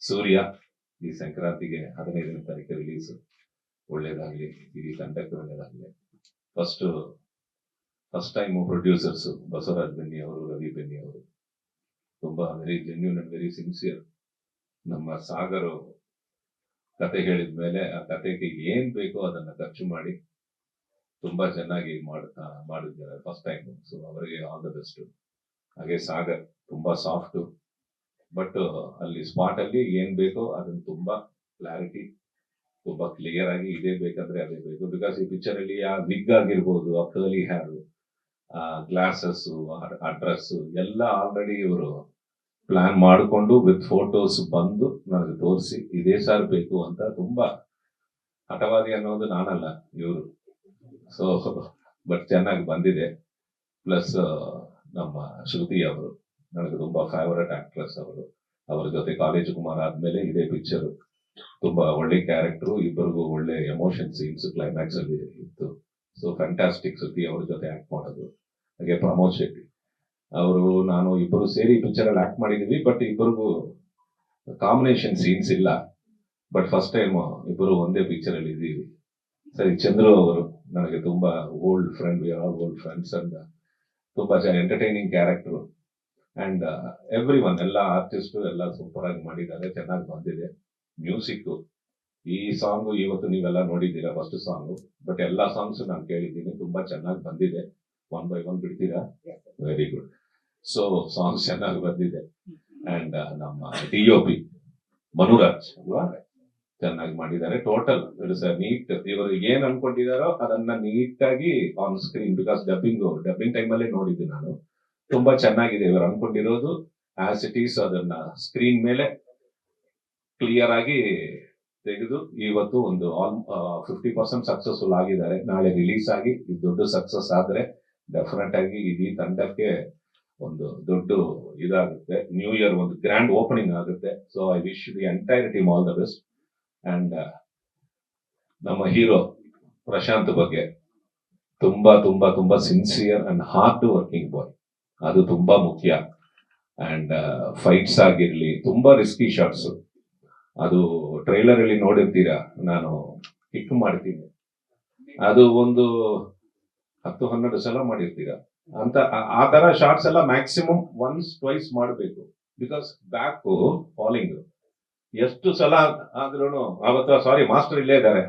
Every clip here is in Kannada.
ಸೂರ್ಯ ಈ ಸಂಕ್ರಾಂತಿಗೆ 15ನೇ ತಾರೀಕು ರಿಲೀಸ್. ಒಳ್ಳೇದಾಗ್ಲಿ, ಇಡೀ ತಂಡಕ್ಕೆ ಒಳ್ಳೇದಾಗ್ಲಿ. First time producers Basavaraj Benny ಅವರು, ರವಿ ಬೆನ್ನಿ ಅವರು ತುಂಬಾ very genuine and very sincere. ನಮ್ಮ ಸಾಗರ್ ಕತೆ ಹೇಳಿದ್ಮೇಲೆ ಆ ಕತೆಗೆ ಏನ್ ಬೇಕೋ ಅದನ್ನ ಖರ್ಚು ಮಾಡಿ ತುಂಬಾ ಚೆನ್ನಾಗಿ ಮಾಡಿದ್ದಾರೆ ಫಸ್ಟ್ ಟೈಮ್. ಸೊ ಅವರಿಗೆ ಆಲ್ ದ ಬೆಸ್ಟ್. ಹಾಗೆ ಸಾಗರ್ ತುಂಬಾ ಸಾಫ್ಟ್, ಬಟ್ ಅಲ್ಲಿ ಸ್ಪಾಟ್ ಅಲ್ಲಿ ಏನ್ ಬೇಕೋ ಅದನ್ನ ತುಂಬಾ ಕ್ಲಾರಿಟಿ, ತುಂಬಾ ಕ್ಲಿಯರ್ ಆಗಿ ಇದೇ ಬೇಕಂದ್ರೆ ಅದೇ ಬೇಕು. ಬಿಕಾಸ್ ಈ ಪಿಕ್ಚರ್ ಅಲ್ಲಿ ಆ ವಿಗ್ ಆಗಿರ್ಬೋದು, ಆ ಕರ್ಲಿ ಹೇರ್, ಆ ಗ್ಲಾಸಸ್, ಆ ಡ್ರೆಸ್ ಎಲ್ಲ ಆಲ್ರೆಡಿ ಇವರು ಪ್ಲಾನ್ ಮಾಡಿಕೊಂಡು ವಿತ್ ಫೋಟೋಸ್ ಬಂದು ನನಗೆ ತೋರಿಸಿ ಇದೇ ಸಾರ್ ಬೇಕು ಅಂತ. ತುಂಬಾ ಹಠವಾದಿ ಅನ್ನೋದು ನಾನಲ್ಲ, ಇವರು. ಸೊ ಬಟ್ ಚೆನ್ನಾಗಿ ಬಂದಿದೆ. ಪ್ಲಸ್ ನಮ್ಮ ಶ್ರುತಿ ಅವರು ನನಗೆ ತುಂಬಾ ಫೇವರೆಟ್ ಆಕ್ಟ್ರೆಸ್ ಅವರು. ಅವರ ಜೊತೆ ಕಾಲೇಜ್ ಕುಮಾರ್ ಆದ್ಮೇಲೆ ಇದೇ ಪಿಕ್ಚರ್. ತುಂಬಾ ಒಳ್ಳೆ ಕ್ಯಾರೆಕ್ಟರ್, ಇಬ್ಬರಿಗೂ ಒಳ್ಳೆ ಎಮೋಷನ್ ಸೀನ್ಸ್ ಕ್ಲೈಮ್ಯಾಕ್ಸ್ ಅಲ್ಲಿ ಇತ್ತು. ಸೊ ಫ್ಯಾಂಟಾಸ್ಟಿಕ್ ಶ್ರುತಿ ಅವ್ರ ಜೊತೆ ಆಕ್ಟ್ ಮಾಡೋದು. ಹಾಗೆ ಪ್ರಮೋದ್ ಶೆಟ್ಟಿ ಅವರು, ನಾನು ಇಬ್ಬರು ಸೇರಿ ಪಿಕ್ಚರ್ ಅಲ್ಲಿ ಆಕ್ಟ್ ಮಾಡಿದೀವಿ, ಬಟ್ ಇಬ್ಬರಿಗೂ ಕಾಂಬಿನೇಷನ್ ಸೀನ್ಸ್ ಇಲ್ಲ. ಬಟ್ ಫಸ್ಟ್ ಟೈಮ್ ಇಬ್ಬರು ಒಂದೇ ಪಿಕ್ಚರ್ ಅಲ್ಲಿ ಇದ್ದೀವಿ. ಸರಿ, ಚಂದ್ರು ಅವರು ನನಗೆ ತುಂಬಾ old friend, we are all old friends. And ತುಂಬಾ entertaining character. And everyone, ಎಲ್ಲ ಆರ್ಟಿಸ್ಟ್ ಎಲ್ಲ ಸೂಪರ್ ಆಗಿ ಮಾಡಿದ್ದಾರೆ, ಚೆನ್ನಾಗಿ ಬಂದಿದೆ. ಮ್ಯೂಸಿಕ್, ಈ ಸಾಂಗ್ ಇವತ್ತು ನೀವೆಲ್ಲ ನೋಡಿದ್ದೀರಾ ಫಸ್ಟ್ ಸಾಂಗ್, ಬಟ್ ಎಲ್ಲಾ ಸಾಂಗ್ಸ್ ನಾನು ಕೇಳಿದ್ದೀನಿ, ತುಂಬಾ ಚೆನ್ನಾಗಿ ಬಂದಿದೆ. 1 by 1 ಬಿಡ್ತೀರಾ? Very good. ಸೊ ಸಾಂಗ್ಸ್ ಚೆನ್ನಾಗಿ ಬಂದಿದೆ. ಅಂಡ್ ನಮ್ಮ DOP ಮನುರಾಜ್ ಅಲ್ವಾ, ಚೆನ್ನಾಗಿ ಮಾಡಿದ್ದಾರೆ. Total it's neat. ಇವರು ಏನ್ ಅನ್ಕೊಂಡಿದಾರೋ ಅದನ್ನ ನೀಟಾಗಿ on screen, because dubbing time ಅಲ್ಲೇ ನೋಡಿದ್ದೆ ನಾನು. ತುಂಬಾ ಚೆನ್ನಾಗಿದೆ ಇವರು ಅನ್ಕೊಂಡಿರೋದು ಆಸ್ ಇಟ್ ಈಸ್, ಅದನ್ನ ಸ್ಕ್ರೀನ್ ಮೇಲೆ ಕ್ಲಿಯರ್ ಆಗಿ ತೆಗೆದು ಇವತ್ತು ಒಂದು 50% ಸಕ್ಸಸ್ಫುಲ್ ಆಗಿದ್ದಾರೆ. ನಾಳೆ ರಿಲೀಸ್ ಆಗಿ ಇದು ದೊಡ್ಡ ಸಕ್ಸಸ್ ಆದ್ರೆ ಡೆಫಿನೆಟ್ ಆಗಿ ಇಡೀ ತಂಡಕ್ಕೆ ಒಂದು ದೊಡ್ಡ ಇದಾಗುತ್ತೆ. ನ್ಯೂ ಇಯರ್ ಒಂದು ಗ್ರ್ಯಾಂಡ್ ಓಪನಿಂಗ್ ಆಗುತ್ತೆ. So I wish the entire team all the best. And ನಮ್ಮ ಹೀರೋ ಪ್ರಶಾಂತ್ ಬಗ್ಗೆ, ತುಂಬಾ ತುಂಬಾ ತುಂಬಾ ಸಿನ್ಸಿಯರ್ ಅಂಡ್ ಹಾರ್ಡ್ ವರ್ಕಿಂಗ್ ಬಾಯ್, ಅದು ತುಂಬಾ ಮುಖ್ಯ. ಅಂಡ್ ಫೈಟ್ಸ್ ಆಗಿರ್ಲಿ, ತುಂಬಾ ರಿಸ್ಕಿ ಶಾಟ್ಸ್. ಅದು ಟ್ರೈಲರ್ ಅಲ್ಲಿ ನೋಡಿರ್ತೀರಾ, ನಾನು ಕಿಕ್ ಮಾಡ್ತೀನಿ, ಅದು ಒಂದು 10-12 ಸಲ ಮಾಡಿರ್ತೀರಾ ಅಂತ. ಆ ತರ ಶಾರ್ಟ್ಸ್ ಎಲ್ಲ ಮ್ಯಾಕ್ಸಿಮಮ್ ಒನ್ಸ್ ಟ್ವೈಸ್ ಮಾಡಬೇಕು. ಬಿಕಾಸ್ ಬ್ಯಾಕ್ ಫಾಲಿಂಗ್ ಎಷ್ಟು ಸಲ ಆದ್ರೂ ಮಾಸ್ಟರ್ ಇಲ್ಲೇ ಇದ್ದಾರೆ.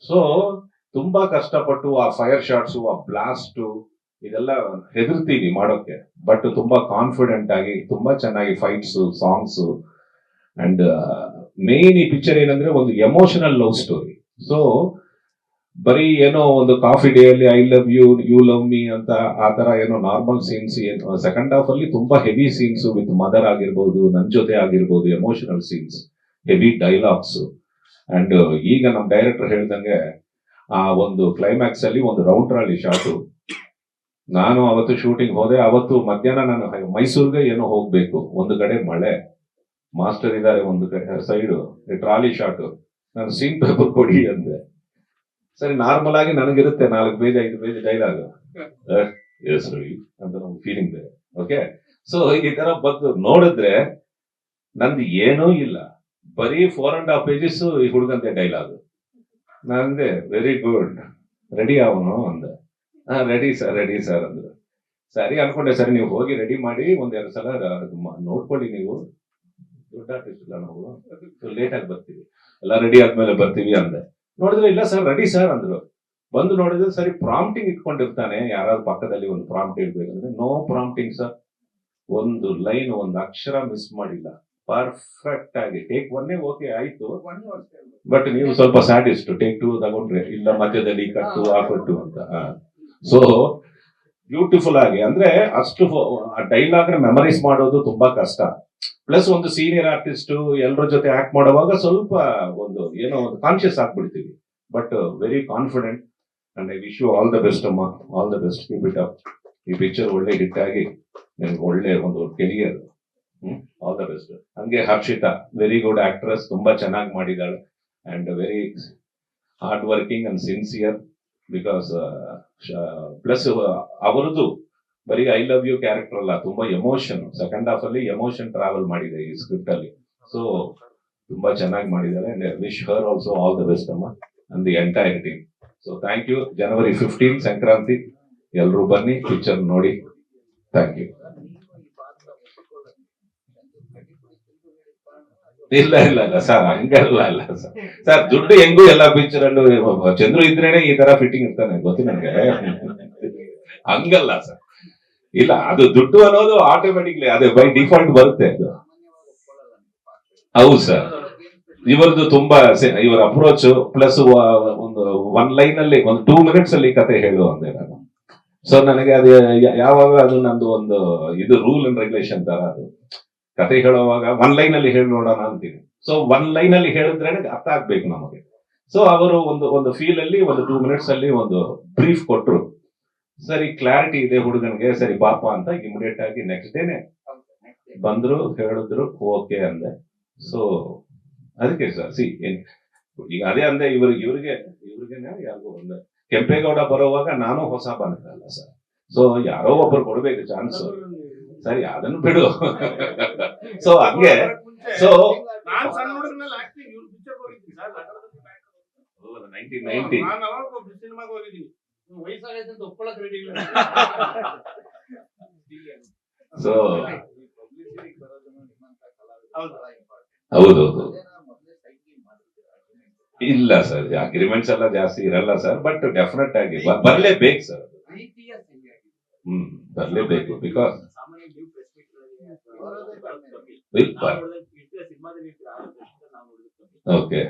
ಸೊ ತುಂಬಾ ಕಷ್ಟಪಟ್ಟು ಆ ಫೈರ್ ಶಾಟ್ಸ್, ಆ ಬ್ಲಾಸ್ಟ್, ಇದೆಲ್ಲ ಹೆದರ್ತೀವಿ ಮಾಡೋಕೆ. ಬಟ್ ತುಂಬಾ ಕಾನ್ಫಿಡೆಂಟ್ ಆಗಿ ತುಂಬಾ ಚೆನ್ನಾಗಿ ಫೈಟ್ಸ್, ಸಾಂಗ್ಸ್. ಅಂಡ್ ಮೇನ್ ಈ ಪಿಕ್ಚರ್ ಏನಂದ್ರೆ ಒಂದು ಎಮೋಷನಲ್ ಲವ್ ಸ್ಟೋರಿ. ಸೊ ಬರೀ ಏನೋ ಒಂದು ಕಾಫಿ ಡೇ ಅಲ್ಲಿ I love you, you love me ಅಂತ ಆ ತರ ಏನೋ ನಾರ್ಮಲ್ ಸೀನ್ಸ್ ಏನು. ಸೆಕೆಂಡ್ ಹಾಫ್ ಅಲ್ಲಿ ತುಂಬಾ ಹೆವಿ ಸೀನ್ಸ್ ವಿತ್ ಮದರ್ ಆಗಿರ್ಬೋದು, ನನ್ ಜೊತೆ ಆಗಿರ್ಬೋದು, emotional scenes, heavy dialogues. And ಈಗ ನಮ್ ಡೈರೆಕ್ಟರ್ ಹೇಳ್ದಂಗೆ ಆ ಒಂದು ಕ್ಲೈಮ್ಯಾಕ್ಸ್ ಅಲ್ಲಿ ಒಂದು ರೌಂಡ್ ಟ್ರಾಲಿ ಶಾಟು. ನಾನು ಅವತ್ತು ಶೂಟಿಂಗ್ ಹೋದೆ. ಅವತ್ತು ಮಧ್ಯಾಹ್ನ ನಾನು ಮೈಸೂರ್ಗೆ ಏನೋ ಹೋಗ್ಬೇಕು, ಒಂದು ಕಡೆ ಮಳೆ, ಮಾಸ್ಟರ್ ಇದ್ದಾರೆ ಒಂದು ಸೈಡ್, ಟ್ರಾಲಿ ಶಾಟ್. ನಾನು ಸೀನ್ ಪೇಪರ್ ಕೊಡಿ ಅಂದೆ. ಸರಿ, ನಾರ್ಮಲ್ ಆಗಿ ನನಗಿರುತ್ತೆ 4 ಪೇಜ್ 5 ಪೇಜ್ ಡೈಲಾಗ್ ಅಂತ ನಮ್ಗೆ ಫೀಲಿಂಗ್ ಬೇರೆ. ಓಕೆ, ಸೊ ಈ ತರ ಬಂದು ನೋಡಿದ್ರೆ ನಂದು ಏನೂ ಇಲ್ಲ, ಬರೀ 4.5 pages ಈ ಹುಡುಗಂತೆ ಡೈಲಾಗ್. ನಂದೆ ವೆರಿ ಗುಡ್, ರೆಡಿ ಅವನು ಅಂದೆ. ರೆಡಿ ಸರ್ ಅಂದ್ರು. ಸರಿ ಅನ್ಕೊಂಡೆ, ಸರಿ ನೀವು ಹೋಗಿ ರೆಡಿ ಮಾಡಿ 1-2 ಸಲ ನೋಡ್ಕೊಳ್ಳಿ, ನೀವು ದೊಡ್ಡ ಆರ್ಟಿಸ್ಟ್ ಇಲ್ಲ, ನಾವು ಲೇಟ್ ಆಗಿ ಬರ್ತೀವಿ, ಎಲ್ಲ ರೆಡಿ ಆದ್ಮೇಲೆ ಬರ್ತೀವಿ ಅಂದೆ. ನೋಡಿದ್ರೆ ಇಲ್ಲ ಸರ್, ರೆಡಿ ಸರ್ ಅಂದ್ರು. ಬಂದು ನೋಡಿದ್ರೆ ಸರಿ ಪ್ರಾಂಪ್ಟಿಂಗ್ ಇಟ್ಕೊಂಡಿರ್ತಾನೆ, ಯಾರಾದ್ರೂ ಪಕ್ಕದಲ್ಲಿ ಒಂದು ಪ್ರಾಂಪ್ಟ್ ಇಡ್ಬೇಕಂದ್ರೆ ನೋ ಪ್ರಾಂಪ್ಟಿಂಗ್ ಸರ್, ಒಂದು ಲೈನ್ ಒಂದು ಅಕ್ಷರ ಮಿಸ್ ಮಾಡಿಲ್ಲ, ಪರ್ಫೆಕ್ಟ್ ಆಗಿ. ಟೇಕ್ 1 ಓಕೆ ಆಯ್ತು, ಬಟ್ ನೀವು ಸ್ವಲ್ಪ ಸ್ಯಾಟಿಸ್ಟ್, ಟೇಕ್ 2 ತಗೊಂಡ್ರೆ ಇಲ್ಲ ಮಧ್ಯದಲ್ಲಿ ಕಟ್ಟು ಹಾಕೊಟ್ಟು ಅಂತ. ಸೊ ಬ್ಯೂಟಿಫುಲ್ ಆಗಿ, ಅಂದ್ರೆ ಅಷ್ಟು ಡೈಲಾಗ್ ಮೆಮರೈಸ್ ಮಾಡೋದು ತುಂಬಾ ಕಷ್ಟ. ಪ್ಲಸ್ ಒಂದು ಸೀನಿಯರ್ ಆರ್ಟಿಸ್ಟ್ ಎಲ್ಲರ ಜೊತೆ ಆಕ್ಟ್ ಮಾಡುವಾಗ ಸ್ವಲ್ಪ ಒಂದು ಏನೋ ಒಂದು ಕಾನ್ಶಿಯಸ್ ಆಗ್ಬಿಡ್ತೀವಿ. But very confident. And I wish you all the best ಅಮ್ಮ, all the best, keep it up. ಈ ಪಿಕ್ಚರ್ ಒಳ್ಳೆ ಹಿಟ್ ಆಗಿ ನಿಮ್ಗೆ ಒಳ್ಳೆ ಒಂದು ಕೆರಿಯರ್, ಆಲ್ ದ ಬೆಸ್ಟ್. ಹಂಗೆ ಹರ್ಷಿತಾ, ವೆರಿ ಗುಡ್ ಆಕ್ಟ್ರೆಸ್, ತುಂಬಾ ಚೆನ್ನಾಗಿ ಮಾಡಿದಾಳೆ. And very hard working and sincere. Because plus ಅವರದು ಬರೀ ಐ ಲವ್ ಯು ಕ್ಯಾರೆಕ್ಟರ್ ಅಲ್ಲ, ತುಂಬಾ ಎಮೋಷನ್. ಸೆಕೆಂಡ್ ಹಾಫ್ ಅಲ್ಲಿ ಎಮೋಷನ್ ಟ್ರಾವೆಲ್ ಮಾಡಿದೆ ಈ ಸ್ಕ್ರಿಪ್ಟ್ ಅಲ್ಲಿ. ಸೊ ತುಂಬಾ ಚೆನ್ನಾಗಿ ಮಾಡಿದ್ದಾರೆ. Wish her also all the best ಅಮ್ಮ and the entire team. So thank you. January 15 Sankranti, ಎಲ್ರು ಬನ್ನಿ, ಪಿಕ್ಚರ್ ನೋಡಿ. Thank you. ಇಲ್ಲ ಇಲ್ಲ ಇಲ್ಲ ಸರ್, ಹಂಗಲ್ಲ ಅಲ್ಲ ಸರ್. ಸರ್ ದುಡ್ಡು ಹೆಂಗೂ ಎಲ್ಲಾ ಪಿಕ್ಚರ್ ಅಲ್ಲೂ ಚಂದ್ರು ಇದ್ರೇನೆ ಈ ತರ ಫಿಟ್ಟಿಂಗ್ ಇರ್ತಾನೆ, ಗೊತ್ತು ನನಗೆ. ಹಂಗಲ್ಲ ಸರ್, ಇಲ್ಲ ಅದು ದುಡ್ಡು ಅನ್ನೋದು ಆಟೋಮೆಟಿಕ್ಲಿ ಅದೇ ಬೈ ಡಿಫಾಲ್ಟ್ ಬರುತ್ತೆ ಅದು. ಹೌದು ಸರ್, ಇವರದು ತುಂಬಾ ಇವರ ಅಪ್ರೋಚ್ ಪ್ಲಸ್ ಒಂದು 1 ಲೈನ್ ಅಲ್ಲಿ ಒಂದು 2 minutes ಅಲ್ಲಿ ಕತೆ ಹೇಳು ಅಂದೆ ನಾನು. ಸೊ ನನಗೆ ಅದು ಯಾವಾಗ ಅದು ನಂದು ಒಂದು ಇದು ರೂಲ್ ಅಂಡ್ ರೆಗ್ಯುಲೇಷನ್ ತರ, ಅದು ಕತೆ ಹೇಳುವಾಗ 1 ಲೈನ್ ಅಲ್ಲಿ ಹೇಳಿ ನೋಡೋಣ ಅಂತೀನಿ. ಸೊ 1 ಲೈನ್ ಅಲ್ಲಿ ಹೇಳಿದ್ರೆ ಅರ್ಥ ಆಗ್ಬೇಕು ನಮಗೆ. ಸೊ ಅವರು ಒಂದು ಫೀಲ್ ಅಲ್ಲಿ ಒಂದು 2 minutes ಅಲ್ಲಿ ಒಂದು ಬ್ರೀಫ್ ಕೊಟ್ರು. ಸರಿ ಕ್ಲಾರಿಟಿ ಇದೆ ಹುಡುಗನಿಗೆ, ಸರಿ ಪಾಪ ಅಂತ ಇಮಿಡಿಯೇಟ್ ಆಗಿ ನೆಕ್ಸ್ಟ್ ಡೇನೆ ಬಂದ್ರು, ಹೇಳಿದ್ರು, ಓಕೆ ಅಂದೆ. ಸೊ ಅದಕ್ಕೆ ಸರ್ ಈಗ ಅದೇ ಅಂದೆ, ಇವ್ರಿಗೆ ಯಾರಿಗೂ ಒಂದು ಕೆಂಪೇಗೌಡ ಬರೋವಾಗ ನಾನು ಹೊಸ ಬಂದಲ್ಲ ಸರ್. ಸೊ ಯಾರೋ ಒಬ್ರು ಕೊಡ್ಬೇಕು ಚಾನ್ಸ್. ಸರಿ ಅದನ್ನು ಬಿಡು. ಸೊ ಹಂಗೆ ಸೊ 1990 ಸೊ ಹೌದೌದು. ಇಲ್ಲ ಸರ್, ಅಗ್ರಿಮೆಂಟ್ಸ್ ಎಲ್ಲ ಜಾಸ್ತಿ ಇರಲ್ಲ ಸರ್, ಬಟ್ ಡೆಫಿನೆಟ್ ಆಗಿ ಬರ್ಲೇಬೇಕು ಸರ್. ಬರ್ಲೇಬೇಕು. ಬಿಕಾಸ್ ಓಕೆ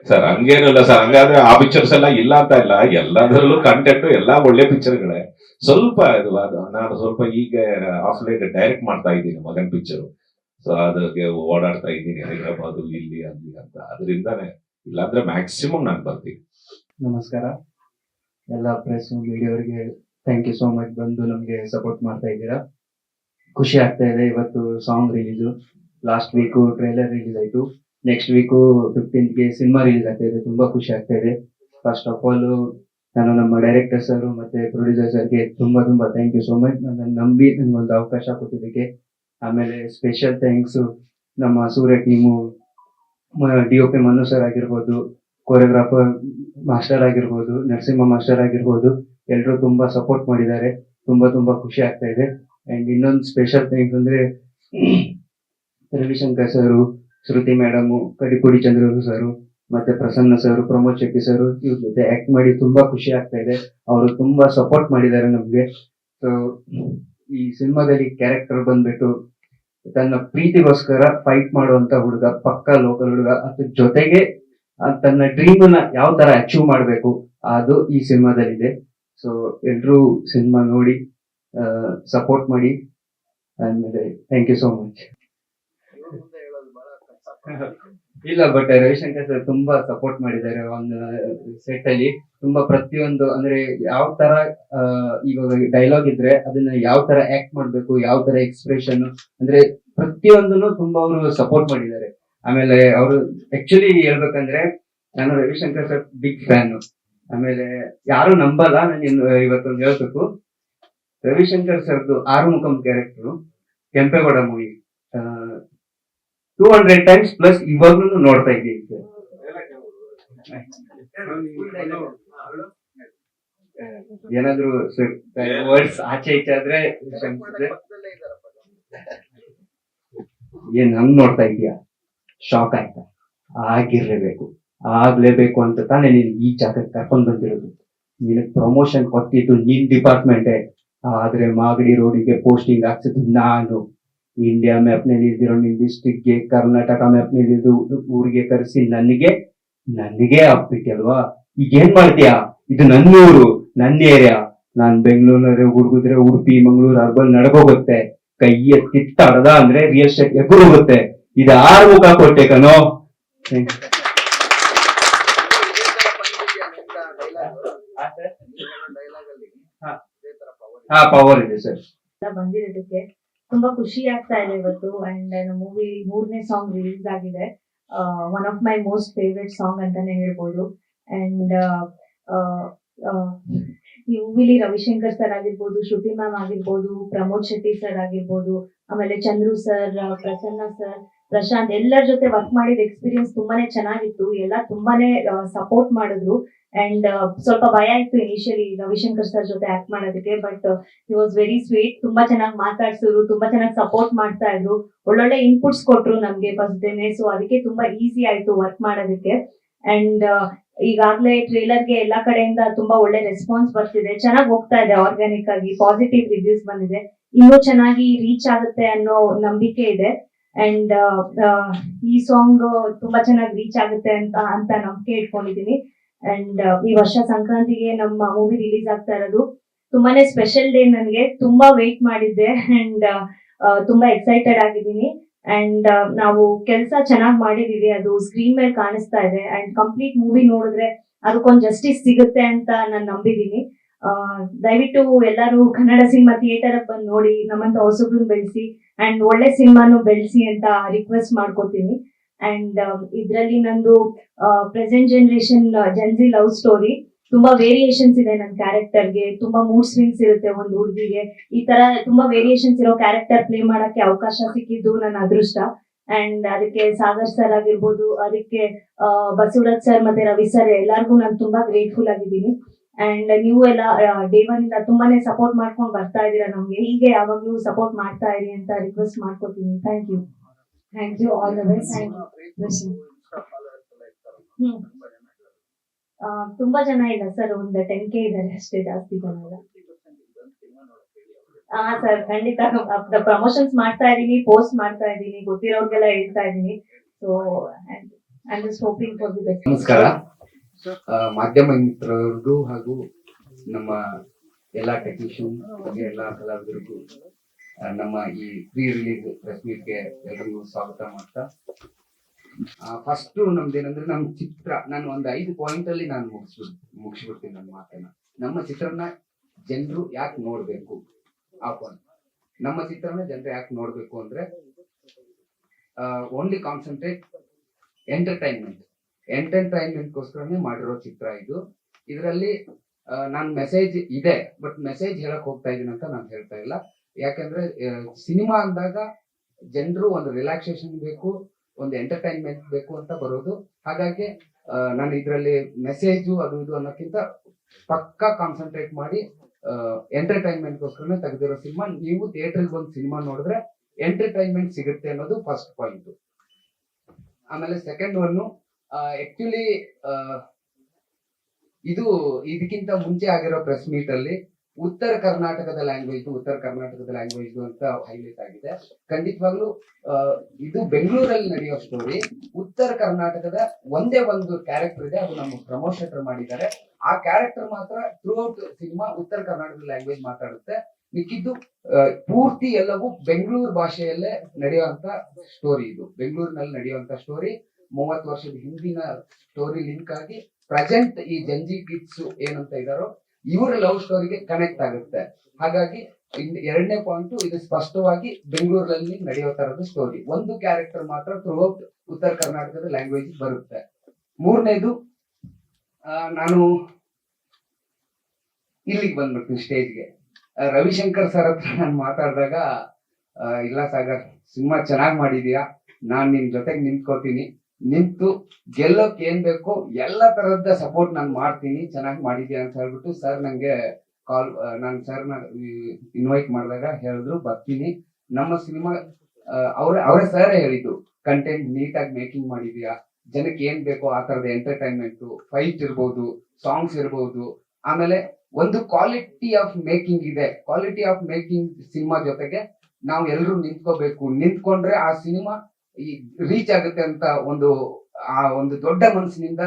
ಸರ್, ಹಂಗೇನಿಲ್ಲ ಸರ್. ಹಂಗಾದ್ರೆ ಆ ಪಿಕ್ಚರ್ಸ್ ಎಲ್ಲ ಇಲ್ಲ ಅಂತ ಇಲ್ಲ, ಎಲ್ಲದರಲ್ಲೂ ಕಂಟೆಂಟ್ ಎಲ್ಲ ಒಳ್ಳೆ ಪಿಕ್ಚರ್ಗಳೇ. ಸ್ವಲ್ಪ ಇದು ನಾನು ಸ್ವಲ್ಪ ಈಗ ಆಫ್ ಲೈಟ್ ಡೈರೆಕ್ಟ್ ಮಾಡ್ತಾ ಇದ್ದೀನಿ ಮಗನ್ ಪಿಕ್ಚರ್. ಸೊ ಅದಕ್ಕೆ ಓಡಾಡ್ತಾ ಇದ್ದೀನಿ ಹೈದರಾಬಾದ್, ಇಲ್ಲಿ ಅಲ್ಲಿ ಅಂತ, ಅದರಿಂದಾನೆ. ಇಲ್ಲಾಂದ್ರೆ ಮ್ಯಾಕ್ಸಿಮಮ್ ನಾನು ಬರ್ತೀನಿ. ನಮಸ್ಕಾರ ಎಲ್ಲ ಪ್ರೆಸ್ ಮೀಡಿಯಾವರಿಗೆ, ಥ್ಯಾಂಕ್ ಯು ಸೋ ಮಚ್ ಬಂದು ನಮಗೆ ಸಪೋರ್ಟ್ ಮಾಡ್ತಾ ಇದ್ದೀರಾ. ಖುಷಿ ಆಗ್ತಾ ಇದೆ. ಇವತ್ತು song release, last week trailer release ಆಯ್ತು, ನೆಕ್ಸ್ಟ್ ವೀಕು 15ಗೆ ಸಿನಿಮಾ ರಿಲೀಸ್ ಆಗ್ತಾ ಇದೆ. ತುಂಬಾ ಖುಷಿ ಆಗ್ತಾ ಇದೆ. ಫಸ್ಟ್ ಆಫ್ ಆಲ್ ನಾನು ನಮ್ಮ ಡೈರೆಕ್ಟರ್ ಸರ್ ಮತ್ತೆ ಪ್ರೊಡ್ಯೂಸರ್ ಸರ್ಗೆ ತುಂಬಾ ಥ್ಯಾಂಕ್ ಯು ಸೋ ಮಚ್, ನನ್ನ ನಂಬಿ ನನಗೊಂದು ಅವಕಾಶ ಕೊಟ್ಟಿದ್ದಕ್ಕೆ. ಆಮೇಲೆ ಸ್ಪೆಷಲ್ ಥ್ಯಾಂಕ್ಸ್ ನಮ್ಮ ಸೂರ್ಯ ಟೀಮು, DOP ಮನು ಸರ್ ಆಗಿರ್ಬೋದು, ಕೊರಿಯೋಗ್ರಾಫರ್ ಮಾಸ್ಟರ್ ಆಗಿರ್ಬೋದು, ನರಸಿಂಹ ಮಾಸ್ಟರ್ ಆಗಿರ್ಬೋದು, ಎಲ್ಲರೂ ತುಂಬಾ ಸಪೋರ್ಟ್ ಮಾಡಿದ್ದಾರೆ. ತುಂಬಾ ಖುಷಿ ಆಗ್ತಾ ಇದೆ. ಅಂಡ್ ಇನ್ನೊಂದು ಸ್ಪೆಷಲ್ ಥ್ಯಾಂಕ್ಸ್ ಅಂದ್ರೆ ರವಿಶಂಕರ್ ಸರು, ಶ್ರುತಿ ಮೇಡಮ್, ಕಡಿಪುಡಿ ಚಂದ್ರ ಸರು, ಮತ್ತೆ ಪ್ರಸನ್ನ ಸರ್, ಪ್ರಮೋದ್ ಶೆಟ್ಟಿ ಸರ್, ಇವ್ರ ಜೊತೆ ಆಕ್ಟ್ ಮಾಡಿ ತುಂಬಾ ಖುಷಿ ಆಗ್ತಾ ಇದೆ. ಅವರು ತುಂಬಾ ಸಪೋರ್ಟ್ ಮಾಡಿದ್ದಾರೆ ನಮ್ಗೆ. ಸೊ ಈ ಸಿನಿಮಾದಲ್ಲಿ ಕ್ಯಾರೆಕ್ಟರ್ ಬಂದ್ಬಿಟ್ಟು ತನ್ನ ಪ್ರೀತಿಗೋಸ್ಕರ ಫೈಟ್ ಮಾಡುವಂತ ಹುಡುಗ, ಪಕ್ಕಾ ಲೋಕಲ್ ಹುಡುಗ. ಅದ್ರ ಜೊತೆಗೆ ತನ್ನ ಡ್ರೀಮ್ ನ ಯಾವ ತರ ಅಚೀವ್ ಮಾಡ್ಬೇಕು ಅದು ಈ ಸಿನಿಮಾದಲ್ಲಿದೆ. ಸೊ ಎಲ್ರೂ ಸಿನಿಮಾ ನೋಡಿ ಸಪೋರ್ಟ್ ಮಾಡಿ. ಆಮೇಲೆ ಥ್ಯಾಂಕ್ ಯು ಸೋ ಮಚ್. ಇಲ್ಲ, ಬಟ್ ರವಿಶಂಕರ್ ಸರ್ ತುಂಬಾ ಸಪೋರ್ಟ್ ಮಾಡಿದ್ದಾರೆ ಒಂದು ಸೆಟ್ ಅಲ್ಲಿ. ತುಂಬಾ ಪ್ರತಿಯೊಂದು ಅಂದ್ರೆ ಯಾವ ತರ ಇವಾಗ ಡೈಲಾಗ್ ಇದ್ರೆ ಅದನ್ನ ಯಾವ ತರ ಆಕ್ಟ್ ಮಾಡ್ಬೇಕು, ಯಾವ ತರ ಎಕ್ಸ್ಪ್ರೆಷನ್ ಅಂದ್ರೆ ಪ್ರತಿಯೊಂದನ್ನು ತುಂಬಾ ಅವರು ಸಪೋರ್ಟ್ ಮಾಡಿದ್ದಾರೆ. ಆಮೇಲೆ ಅವರು ಆಕ್ಚುಲಿ ಹೇಳ್ಬೇಕಂದ್ರೆ ನಾನು ರವಿಶಂಕರ್ ಸರ್ ಬಿಗ್ ಫ್ಯಾನ್. ಆಮೇಲೆ ಯಾರು ನಂಬಲ್ಲ, ನಾನು ಇವತ್ತೊಂದು ಹೇಳ್ಬೇಕು. ರವಿಶಂಕರ್ ಸರ್ದು Arumugam character Kempegowda movie 200 times plus ಇವಾಗ್ಲೂ ನೋಡ್ತಾ ಇದ್ದೀನಿ ಸರ್. ಏನಾದ್ರು ವರ್ಡ್ಸ್ ಆಚೆ ಈಚೆ ಆದ್ರೆ ಏನ್ ಹಂಗ್ ನೋಡ್ತಾ ಇದೀಯಾ, ಶಾಕ್ ಆಯ್ತಾ? ಆಗ್ಲೇಬೇಕು ಅಂತ ತಾನೇ ನೀನ್ ಈ ಜಾಗಕ್ಕೆ ಕರ್ಕೊಂಡ್ ಬಂದಿರೋದು. ನಿನಗ್ ಪ್ರಮೋಷನ್ ಕೊಟ್ಟಿದ್ದು ನಿನ್ ಡಿಪಾರ್ಟ್ಮೆಂಟೇ, ಆದ್ರೆ ಮಾಗಡಿ ರೋಡಿಗೆ ಪೋಸ್ಟಿಂಗ್ ಹಾಕ್ಸಿದ್ದು ನಾನು. ಇಂಡಿಯಾ ಮ್ಯಾಪ್ ನಲ್ಲಿ ಇದ್ದಿರೋ ನಿನ್ ಡಿಸ್ಟಿಕ್ಗೆ, ಕರ್ನಾಟಕ ಮ್ಯಾಪ್ ನಲ್ಲಿ ಇದ್ದು ಊರಿಗೆ ಕರೆಸಿ ನನಗೆ ಆಗ್ಬಿಟ್ಟಲ್ವಾ. ಈಗ ಏನ್ ಮಾಡ್ತೀಯಾ? ಇದು ನನ್ನ ಊರು, ನನ್ನ ಏರಿಯಾ. ನಾನ್ ಬೆಂಗಳೂರಿನಲ್ಲಿ ಹುಡುಗಿದ್ರೆ ಉಡುಪಿ, ಮಂಗಳೂರು, ಅರ್ಬನ್ ನಡಗೋಗುತ್ತೆ. ಕೈ ಎತ್ತಿ ತಡದ ಅಂದ್ರೆ ರಿಯಲ್ ಎಸ್ಟೇಟ್ ಎಗುರೋಗುತ್ತೆ. ಇದು ಆರುಮುಖ ಕೊಟ್ಟೆ ಕಣೋ. ಪವರ್ ಇದೆ ಸರ್. ಬಂದಿರೋದಕ್ಕೆ ತುಂಬಾ ಖುಷಿ ಆಗ್ತಾ ಇದೆ ಇವತ್ತು. ಅಂಡ್ ಮೂವಿ 3ನೇ ಸಾಂಗ್ ರಿಲೀಸ್ ಆಗಿದೆ. One of my most favourite song ಅಂತಾನೆ ಹೇಳ್ಬೋದು. ಅಂಡ್ ಈ ಮೂವಿಲಿ ರವಿಶಂಕರ್ ಸರ್ ಆಗಿರ್ಬೋದು, ಶ್ರುತಿ ಮ್ಯಾಮ್ ಆಗಿರ್ಬೋದು, ಪ್ರಮೋದ್ ಶೆಟ್ಟಿ ಸರ್ ಆಗಿರ್ಬೋದು, ಆಮೇಲೆ ಚಂದ್ರು ಸರ್, ಪ್ರಸನ್ನ ಸರ್, ಪ್ರಶಾಂತ್, ಎಲ್ಲರ ಜೊತೆ ವರ್ಕ್ ಮಾಡಿದ ಎಕ್ಸ್ಪೀರಿಯನ್ಸ್ ತುಂಬಾನೇ ಚೆನ್ನಾಗಿತ್ತು. ಎಲ್ಲ ತುಂಬಾನೇ ಸಪೋರ್ಟ್ ಮಾಡಿದ್ರು. ಅಂಡ್ ಸ್ವಲ್ಪ ಭಯ ಇತ್ತು ಇನಿಷಿಯಲಿ ರವಿಶಂಕರ್ ಸರ್ ಜೊತೆ ಆಕ್ಟ್ ಮಾಡೋದಕ್ಕೆ, but he was very sweet. ತುಂಬಾ ಚೆನ್ನಾಗಿ ಮಾತಾಡ್ಸಿದ್ರು, ತುಂಬಾ ಚೆನ್ನಾಗಿ ಸಪೋರ್ಟ್ ಮಾಡ್ತಾ ಇದ್ರು, ಒಳ್ಳೊಳ್ಳೆ ಇನ್ಪುಟ್ಸ್ ಕೊಟ್ರು ನಮ್ಗೆ ಫಸ್ಟ್ ಡೇನೆ. ಸೊ ಅದಕ್ಕೆ ತುಂಬಾ ಈಸಿ ಆಯ್ತು ವರ್ಕ್ ಮಾಡೋದಕ್ಕೆ. ಅಂಡ್ ಈಗಾಗ್ಲೇ ಟ್ರೇಲರ್ಗೆ ಎಲ್ಲಾ ಕಡೆಯಿಂದ ತುಂಬಾ ಒಳ್ಳೆ ರೆಸ್ಪಾನ್ಸ್ ಬರ್ತಿದೆ, ಚೆನ್ನಾಗಿ ಹೋಗ್ತಾ ಇದೆ, ಆರ್ಗ್ಯಾನಿಕ್ ಆಗಿ ಪಾಸಿಟಿವ್ ರಿವ್ಯೂಸ್ ಬಂದಿದೆ. ಇನ್ನೂ ಚೆನ್ನಾಗಿ ರೀಚ್ ಆಗುತ್ತೆ ಅನ್ನೋ ನಂಬಿಕೆ ಇದೆ. ಅಂಡ್ ಈ ಸಾಂಗ್ ತುಂಬಾ ಚೆನ್ನಾಗಿ ರೀಚ್ ಆಗುತ್ತೆ ಅಂತ ನಂಬಿಕೆ ಇಟ್ಕೊಂಡಿದೀನಿ. ಅಂಡ್ ಈ ವರ್ಷ ಸಂಕ್ರಾಂತಿಗೆ ನಮ್ಮ ಮೂವಿ ರಿಲೀಸ್ ಆಗ್ತಾ ಇರೋದು ತುಂಬಾನೇ ಸ್ಪೆಷಲ್ ಡೇ. ನನಗೆ ತುಂಬಾ ವೇಟ್ ಮಾಡಿದ್ದೆ ಅಂಡ್ ತುಂಬಾ ಎಕ್ಸೈಟೆಡ್ ಆಗಿದ್ದೀನಿ. ಅಂಡ್ ನಾವು ಕೆಲಸ ಚೆನ್ನಾಗಿ ಮಾಡಿದೀವಿ, ಅದು ಸ್ಕ್ರೀನ್ ಮೇಲೆ ಕಾಣಿಸ್ತಾ ಇದೆ. ಅಂಡ್ ಕಂಪ್ಲೀಟ್ ಮೂವಿ ನೋಡಿದ್ರೆ ಅದಕ್ಕೊಂದು ಜಸ್ಟಿಸ್ ಸಿಗುತ್ತೆ ಅಂತ ನಾನು ನಂಬಿದೀನಿ. ದಯವಿಟ್ಟು ಎಲ್ಲರೂ ಕನ್ನಡ ಸಿನಿಮಾ ಥಿಯೇಟರ್ ಬಂದು ನೋಡಿ, ನಮ್ಮಂತ ಹೊಸಬ್ರನ್ನ ಬೆಳೆಸಿ ಅಂಡ್ ಒಳ್ಳೆ ಸಿನಿಮಾನು ಬೆಳೆಸಿ ಅಂತ ರಿಕ್ವೆಸ್ಟ್ ಮಾಡ್ಕೋತೀನಿ. ಅಂಡ್ ಇದ್ರಲ್ಲಿ ನಂದು ಪ್ರೆಸೆಂಟ್ ಜನರೇಷನ್ ಜನ್ಸಿ ಲವ್ ಸ್ಟೋರಿ. ತುಂಬಾ ವೇರಿಯೇಷನ್ಸ್ ಇದೆ ನನ್ನ ಕ್ಯಾರೆಕ್ಟರ್ಗೆ, ತುಂಬಾ ಮೂಡ್ ಸ್ವಿಂಗ್ಸ್ ಇರುತ್ತೆ ಒಂದು ಹುಡುಗಿಗೆ. ಈ ತರ ತುಂಬಾ ವೇರಿಯೇಷನ್ಸ್ ಇರೋ ಕ್ಯಾರೆಕ್ಟರ್ ಪ್ಲೇ ಮಾಡಕ್ಕೆ ಅವಕಾಶ ಸಿಕ್ಕಿದ್ದು ನನ್ನ ಅದೃಷ್ಟ. ಅಂಡ್ ಅದಕ್ಕೆ ಸಾಗರ್ ಸರ್ ಆಗಿರ್ಬೋದು, ಅದಕ್ಕೆ ಬಸವರಾಜ್ ಸರ್ ಮತ್ತೆ ರವಿ ಸರ್, ಎಲ್ಲರಿಗೂ ನಾನು ತುಂಬಾ ಗ್ರೇಟ್ಫುಲ್ ಆಗಿದ್ದೀನಿ. ಅಂಡ್ ನೀವು ಎಲ್ಲ ಡೇ ಒನ್ ಇಂದ ತುಂಬಾನೇ ಸಪೋರ್ಟ್ ಮಾಡ್ಕೊಂಡು ಬರ್ತಾ ಇದ್ದೀರಾ ನಮ್ಗೆ, ಹೀಗೆ ಯಾವಾಗ್ಲೂ ಸಪೋರ್ಟ್ ಮಾಡ್ತಾ ಇರಿ ಅಂತ ರಿಕ್ವೆಸ್ಟ್ ಮಾಡ್ಕೊತೀನಿ. Thank you. Thank you, all the best. ತುಂಬಾ ಜನ ಇಲ್ಲ ಸರ್, ಒಂದು 10K ಇದ್ದಾರೆ ಅಷ್ಟೇ, ಜಾಸ್ತಿ ಜನ ಇಲ್ಲ. ಹಾ ಸರ್, ಖಂಡಿತ ಪ್ರಮೋಷನ್ಸ್ ಮಾಡ್ತಾ ಇದೀನಿ, ಪೋಸ್ಟ್ ಮಾಡ್ತಾ ಇದೀನಿ, ಗೊತ್ತಿರೋರ್ಗೆಲ್ಲ ಹೇಳ್ತಾ ಇದೀನಿ. So I am just hoping for the best. ನಮಸ್ಕಾರ. ಮಾಧ್ಯಮ ಮಿತ್ರರಿಗೂ ಹಾಗೂ ನಮ್ಮ ಎಲ್ಲಾ ಟೆಕ್ನಿಷಿಯನ್ ಹಾಗೆ ಎಲ್ಲಾ ಕಲಾವಿದರಿಗೂ ನಮ್ಮ ಈ ಪ್ರೀ ರಿಲೀಸ್ ಪ್ರೆಸ್ ಮೀಟ್ಗೆ ಎಲ್ಲರಿಗೂ ಸ್ವಾಗತ ಮಾಡ್ತಾ, ಫಸ್ಟ್ ನಮ್ದೇನಂದ್ರೆ ನಮ್ಮ ಚಿತ್ರ, ನಾನು ಒಂದು 5 ಪಾಯಿಂಟ್ ಅಲ್ಲಿ ನಾನು ಮುಗಿಸ್ಬಿಡ್ತೀನಿ ನನ್ನ ಮಾತನ್ನ. ನಮ್ಮ ಚಿತ್ರನ ಜನರು ಯಾಕೆ ನೋಡ್ಬೇಕು, ಆ ಪಾಯಿಂಟ್. ನಮ್ಮ ಚಿತ್ರನ ಜನರು ಯಾಕೆ ನೋಡ್ಬೇಕು ಅಂದ್ರೆ ಓನ್ಲಿ ಕಾನ್ಸಂಟ್ರೇಟ್ ಎಂಟರ್ಟೈನ್ಮೆಂಟ್ಗೋಸ್ಕರನೇ ಮಾಡಿರೋ ಚಿತ್ರ ಇದು. ಇದರಲ್ಲಿ ನಾನು ಮೆಸೇಜ್ ಇದೆ, ಬಟ್ ಮೆಸೇಜ್ ಹೇಳಕ್ ಹೋಗ್ತಾ ಇದೀನಿ ಅಂತ ನಾನು ಹೇಳ್ತಾ ಇಲ್ಲ. ಯಾಕಂದ್ರೆ ಸಿನಿಮಾ ಅಂದಾಗ ಜನರು ಒಂದು ರಿಲ್ಯಾಕ್ಸೇಷನ್ ಬೇಕು, ಒಂದು ಎಂಟರ್ಟೈನ್ಮೆಂಟ್ ಬೇಕು ಅಂತ ಬರೋದು. ಹಾಗಾಗಿ ನಾನು ಇದರಲ್ಲಿ ಮೆಸೇಜು ಅದು ಇದು ಅನ್ನೋಕ್ಕಿಂತ ಪಕ್ಕಾ ಕಾನ್ಸಂಟ್ರೇಟ್ ಮಾಡಿ ಎಂಟರ್ಟೈನ್ಮೆಂಟ್ಗೋಸ್ಕರನೇ ತೆಗೆದಿರೋ ಸಿನಿಮಾ. ನೀವು ಥಿಯೇಟರ್ಗೆ ಬಂದು ಸಿನಿಮಾ ನೋಡಿದ್ರೆ ಎಂಟರ್ಟೈನ್ಮೆಂಟ್ ಸಿಗುತ್ತೆ ಅನ್ನೋದು ಫಸ್ಟ್ ಪಾಯಿಂಟ್. ಆಮೇಲೆ ಸೆಕೆಂಡ್ ಒನ್, ಆಕ್ಚುಲಿ ಇದಕ್ಕಿಂತ ಮುಂಚೆ ಆಗಿರೋ ಪ್ರೆಸ್ ಮೀಟ್ ಅಲ್ಲಿ ಉತ್ತರ ಕರ್ನಾಟಕದ ಲ್ಯಾಂಗ್ವೇಜ್ ಅಂತ ಹೈಲೈಟ್ ಆಗಿದೆ. ಖಂಡಿತವಾಗ್ಲೂ ಇದು ಬೆಂಗಳೂರಲ್ಲಿ ನಡೆಯೋ ಸ್ಟೋರಿ. ಉತ್ತರ ಕರ್ನಾಟಕದ ಒಂದೇ ಒಂದು ಕ್ಯಾರೆಕ್ಟರ್ ಇದೆ, ಅದು ನಮ್ಮ ಪ್ರಮೋದ್ ಶೆಟ್ಟಿ ಮಾಡಿದ್ದಾರೆ. ಆ ಕ್ಯಾರೆಕ್ಟರ್ ಮಾತ್ರ ಥ್ರೂ ಔಟ್ ಸಿನಿಮಾ ಉತ್ತರ ಕರ್ನಾಟಕದ ಲ್ಯಾಂಗ್ವೇಜ್ ಮಾತಾಡುತ್ತೆ. ಮಿಕ್ಕಿದ್ದು ಪೂರ್ತಿ ಎಲ್ಲವೂ ಬೆಂಗಳೂರು ಭಾಷೆಯಲ್ಲೇ ನಡೆಯುವಂತ ಸ್ಟೋರಿ. ಇದು ಬೆಂಗಳೂರಿನಲ್ಲಿ ನಡೆಯುವಂತ ಸ್ಟೋರಿ. 30 ವರ್ಷದ ಹಿಂದಿನ ಸ್ಟೋರಿ ಲಿಂಕ್ ಆಗಿ ಪ್ರೆಸೆಂಟ್ ಈ ಜಂಜಿ ಕಿಡ್ಸ್ ಏನಂತ ಇದಾರೋ ಇವರ ಲವ್ ಸ್ಟೋರಿಗೆ ಕನೆಕ್ಟ್ ಆಗುತ್ತೆ. ಹಾಗಾಗಿ ಎರಡನೇ ಪಾಯಿಂಟ್, ಇದು ಸ್ಪಷ್ಟವಾಗಿ ಬೆಂಗಳೂರಲ್ಲಿ ನಡೆಯೋ ತರದ ಸ್ಟೋರಿ. ಒಂದು ಕ್ಯಾರೆಕ್ಟರ್ ಮಾತ್ರ ಥ್ರೂ ಔಟ್ ಉತ್ತರ ಕರ್ನಾಟಕದ ಲ್ಯಾಂಗ್ವೇಜ್ ಬರುತ್ತೆ. ಮೂರನೇದು, ನಾನು ಇಲ್ಲಿಗೆ ಬಂದ್ಬಿಡ್ತೀನಿ ಸ್ಟೇಜ್ಗೆ. ರವಿಶಂಕರ್ ಸರ್ ಹತ್ರ ನಾನು ಮಾತಾಡಿದಾಗ, ಇಲ್ಲ ಸಾಗರ್, ಸಿನಿಮಾ ಚೆನ್ನಾಗಿ ಮಾಡಿದೀಯಾ, ನಾನ್ ನಿಮ್ ಜೊತೆಗೆ ನಿಂತ್ಕೋತೀನಿ, ನಿಂತು ಗೆಲ್ಲೋಕ್ ಏನ್ ಬೇಕೋ ಎಲ್ಲ ತರದ ಸಪೋರ್ಟ್ ನಾನು ಮಾಡ್ತೀನಿ, ಚೆನ್ನಾಗಿ ಮಾಡಿದ್ಯಾ ಅಂತ ಹೇಳ್ಬಿಟ್ಟು ಸರ್ ನಂಗೆ ನಾನು ಸರ್ನ ಇನ್ವೈಟ್ ಮಾಡಿದಾಗ ಹೇಳಿದ್ರು ಬರ್ತೀನಿ. ನಮ್ಮ ಸಿನಿಮಾ ಅವರೇ ಸರ್ ಹೇಳಿದ್ದು, ಕಂಟೆಂಟ್ ನೀಟಾಗಿ ಮೇಕಿಂಗ್ ಮಾಡಿದ್ಯಾ, ಜನಕ್ಕೆ ಏನ್ ಬೇಕೋ ಆ ತರದ ಎಂಟರ್ಟೈನ್ಮೆಂಟ್, ಫೈಟ್ ಇರ್ಬೋದು, ಸಾಂಗ್ಸ್ ಇರ್ಬೋದು, ಆಮೇಲೆ ಒಂದು ಕ್ವಾಲಿಟಿ ಆಫ್ ಮೇಕಿಂಗ್ ಇದೆ. ಕ್ವಾಲಿಟಿ ಆಫ್ ಮೇಕಿಂಗ್ ಸಿನಿಮಾ ಜೊತೆಗೆ ನಾವು ಎಲ್ಲರೂ ನಿಂತ್ಕೋಬೇಕು, ನಿಂತ್ಕೊಂಡ್ರೆ ಆ ಸಿನಿಮಾ ರೀಚ್ ಆಗುತ್ತೆ ಅಂತ ಒಂದು ದೊಡ್ಡ ಮನಸ್ಸಿನಿಂದ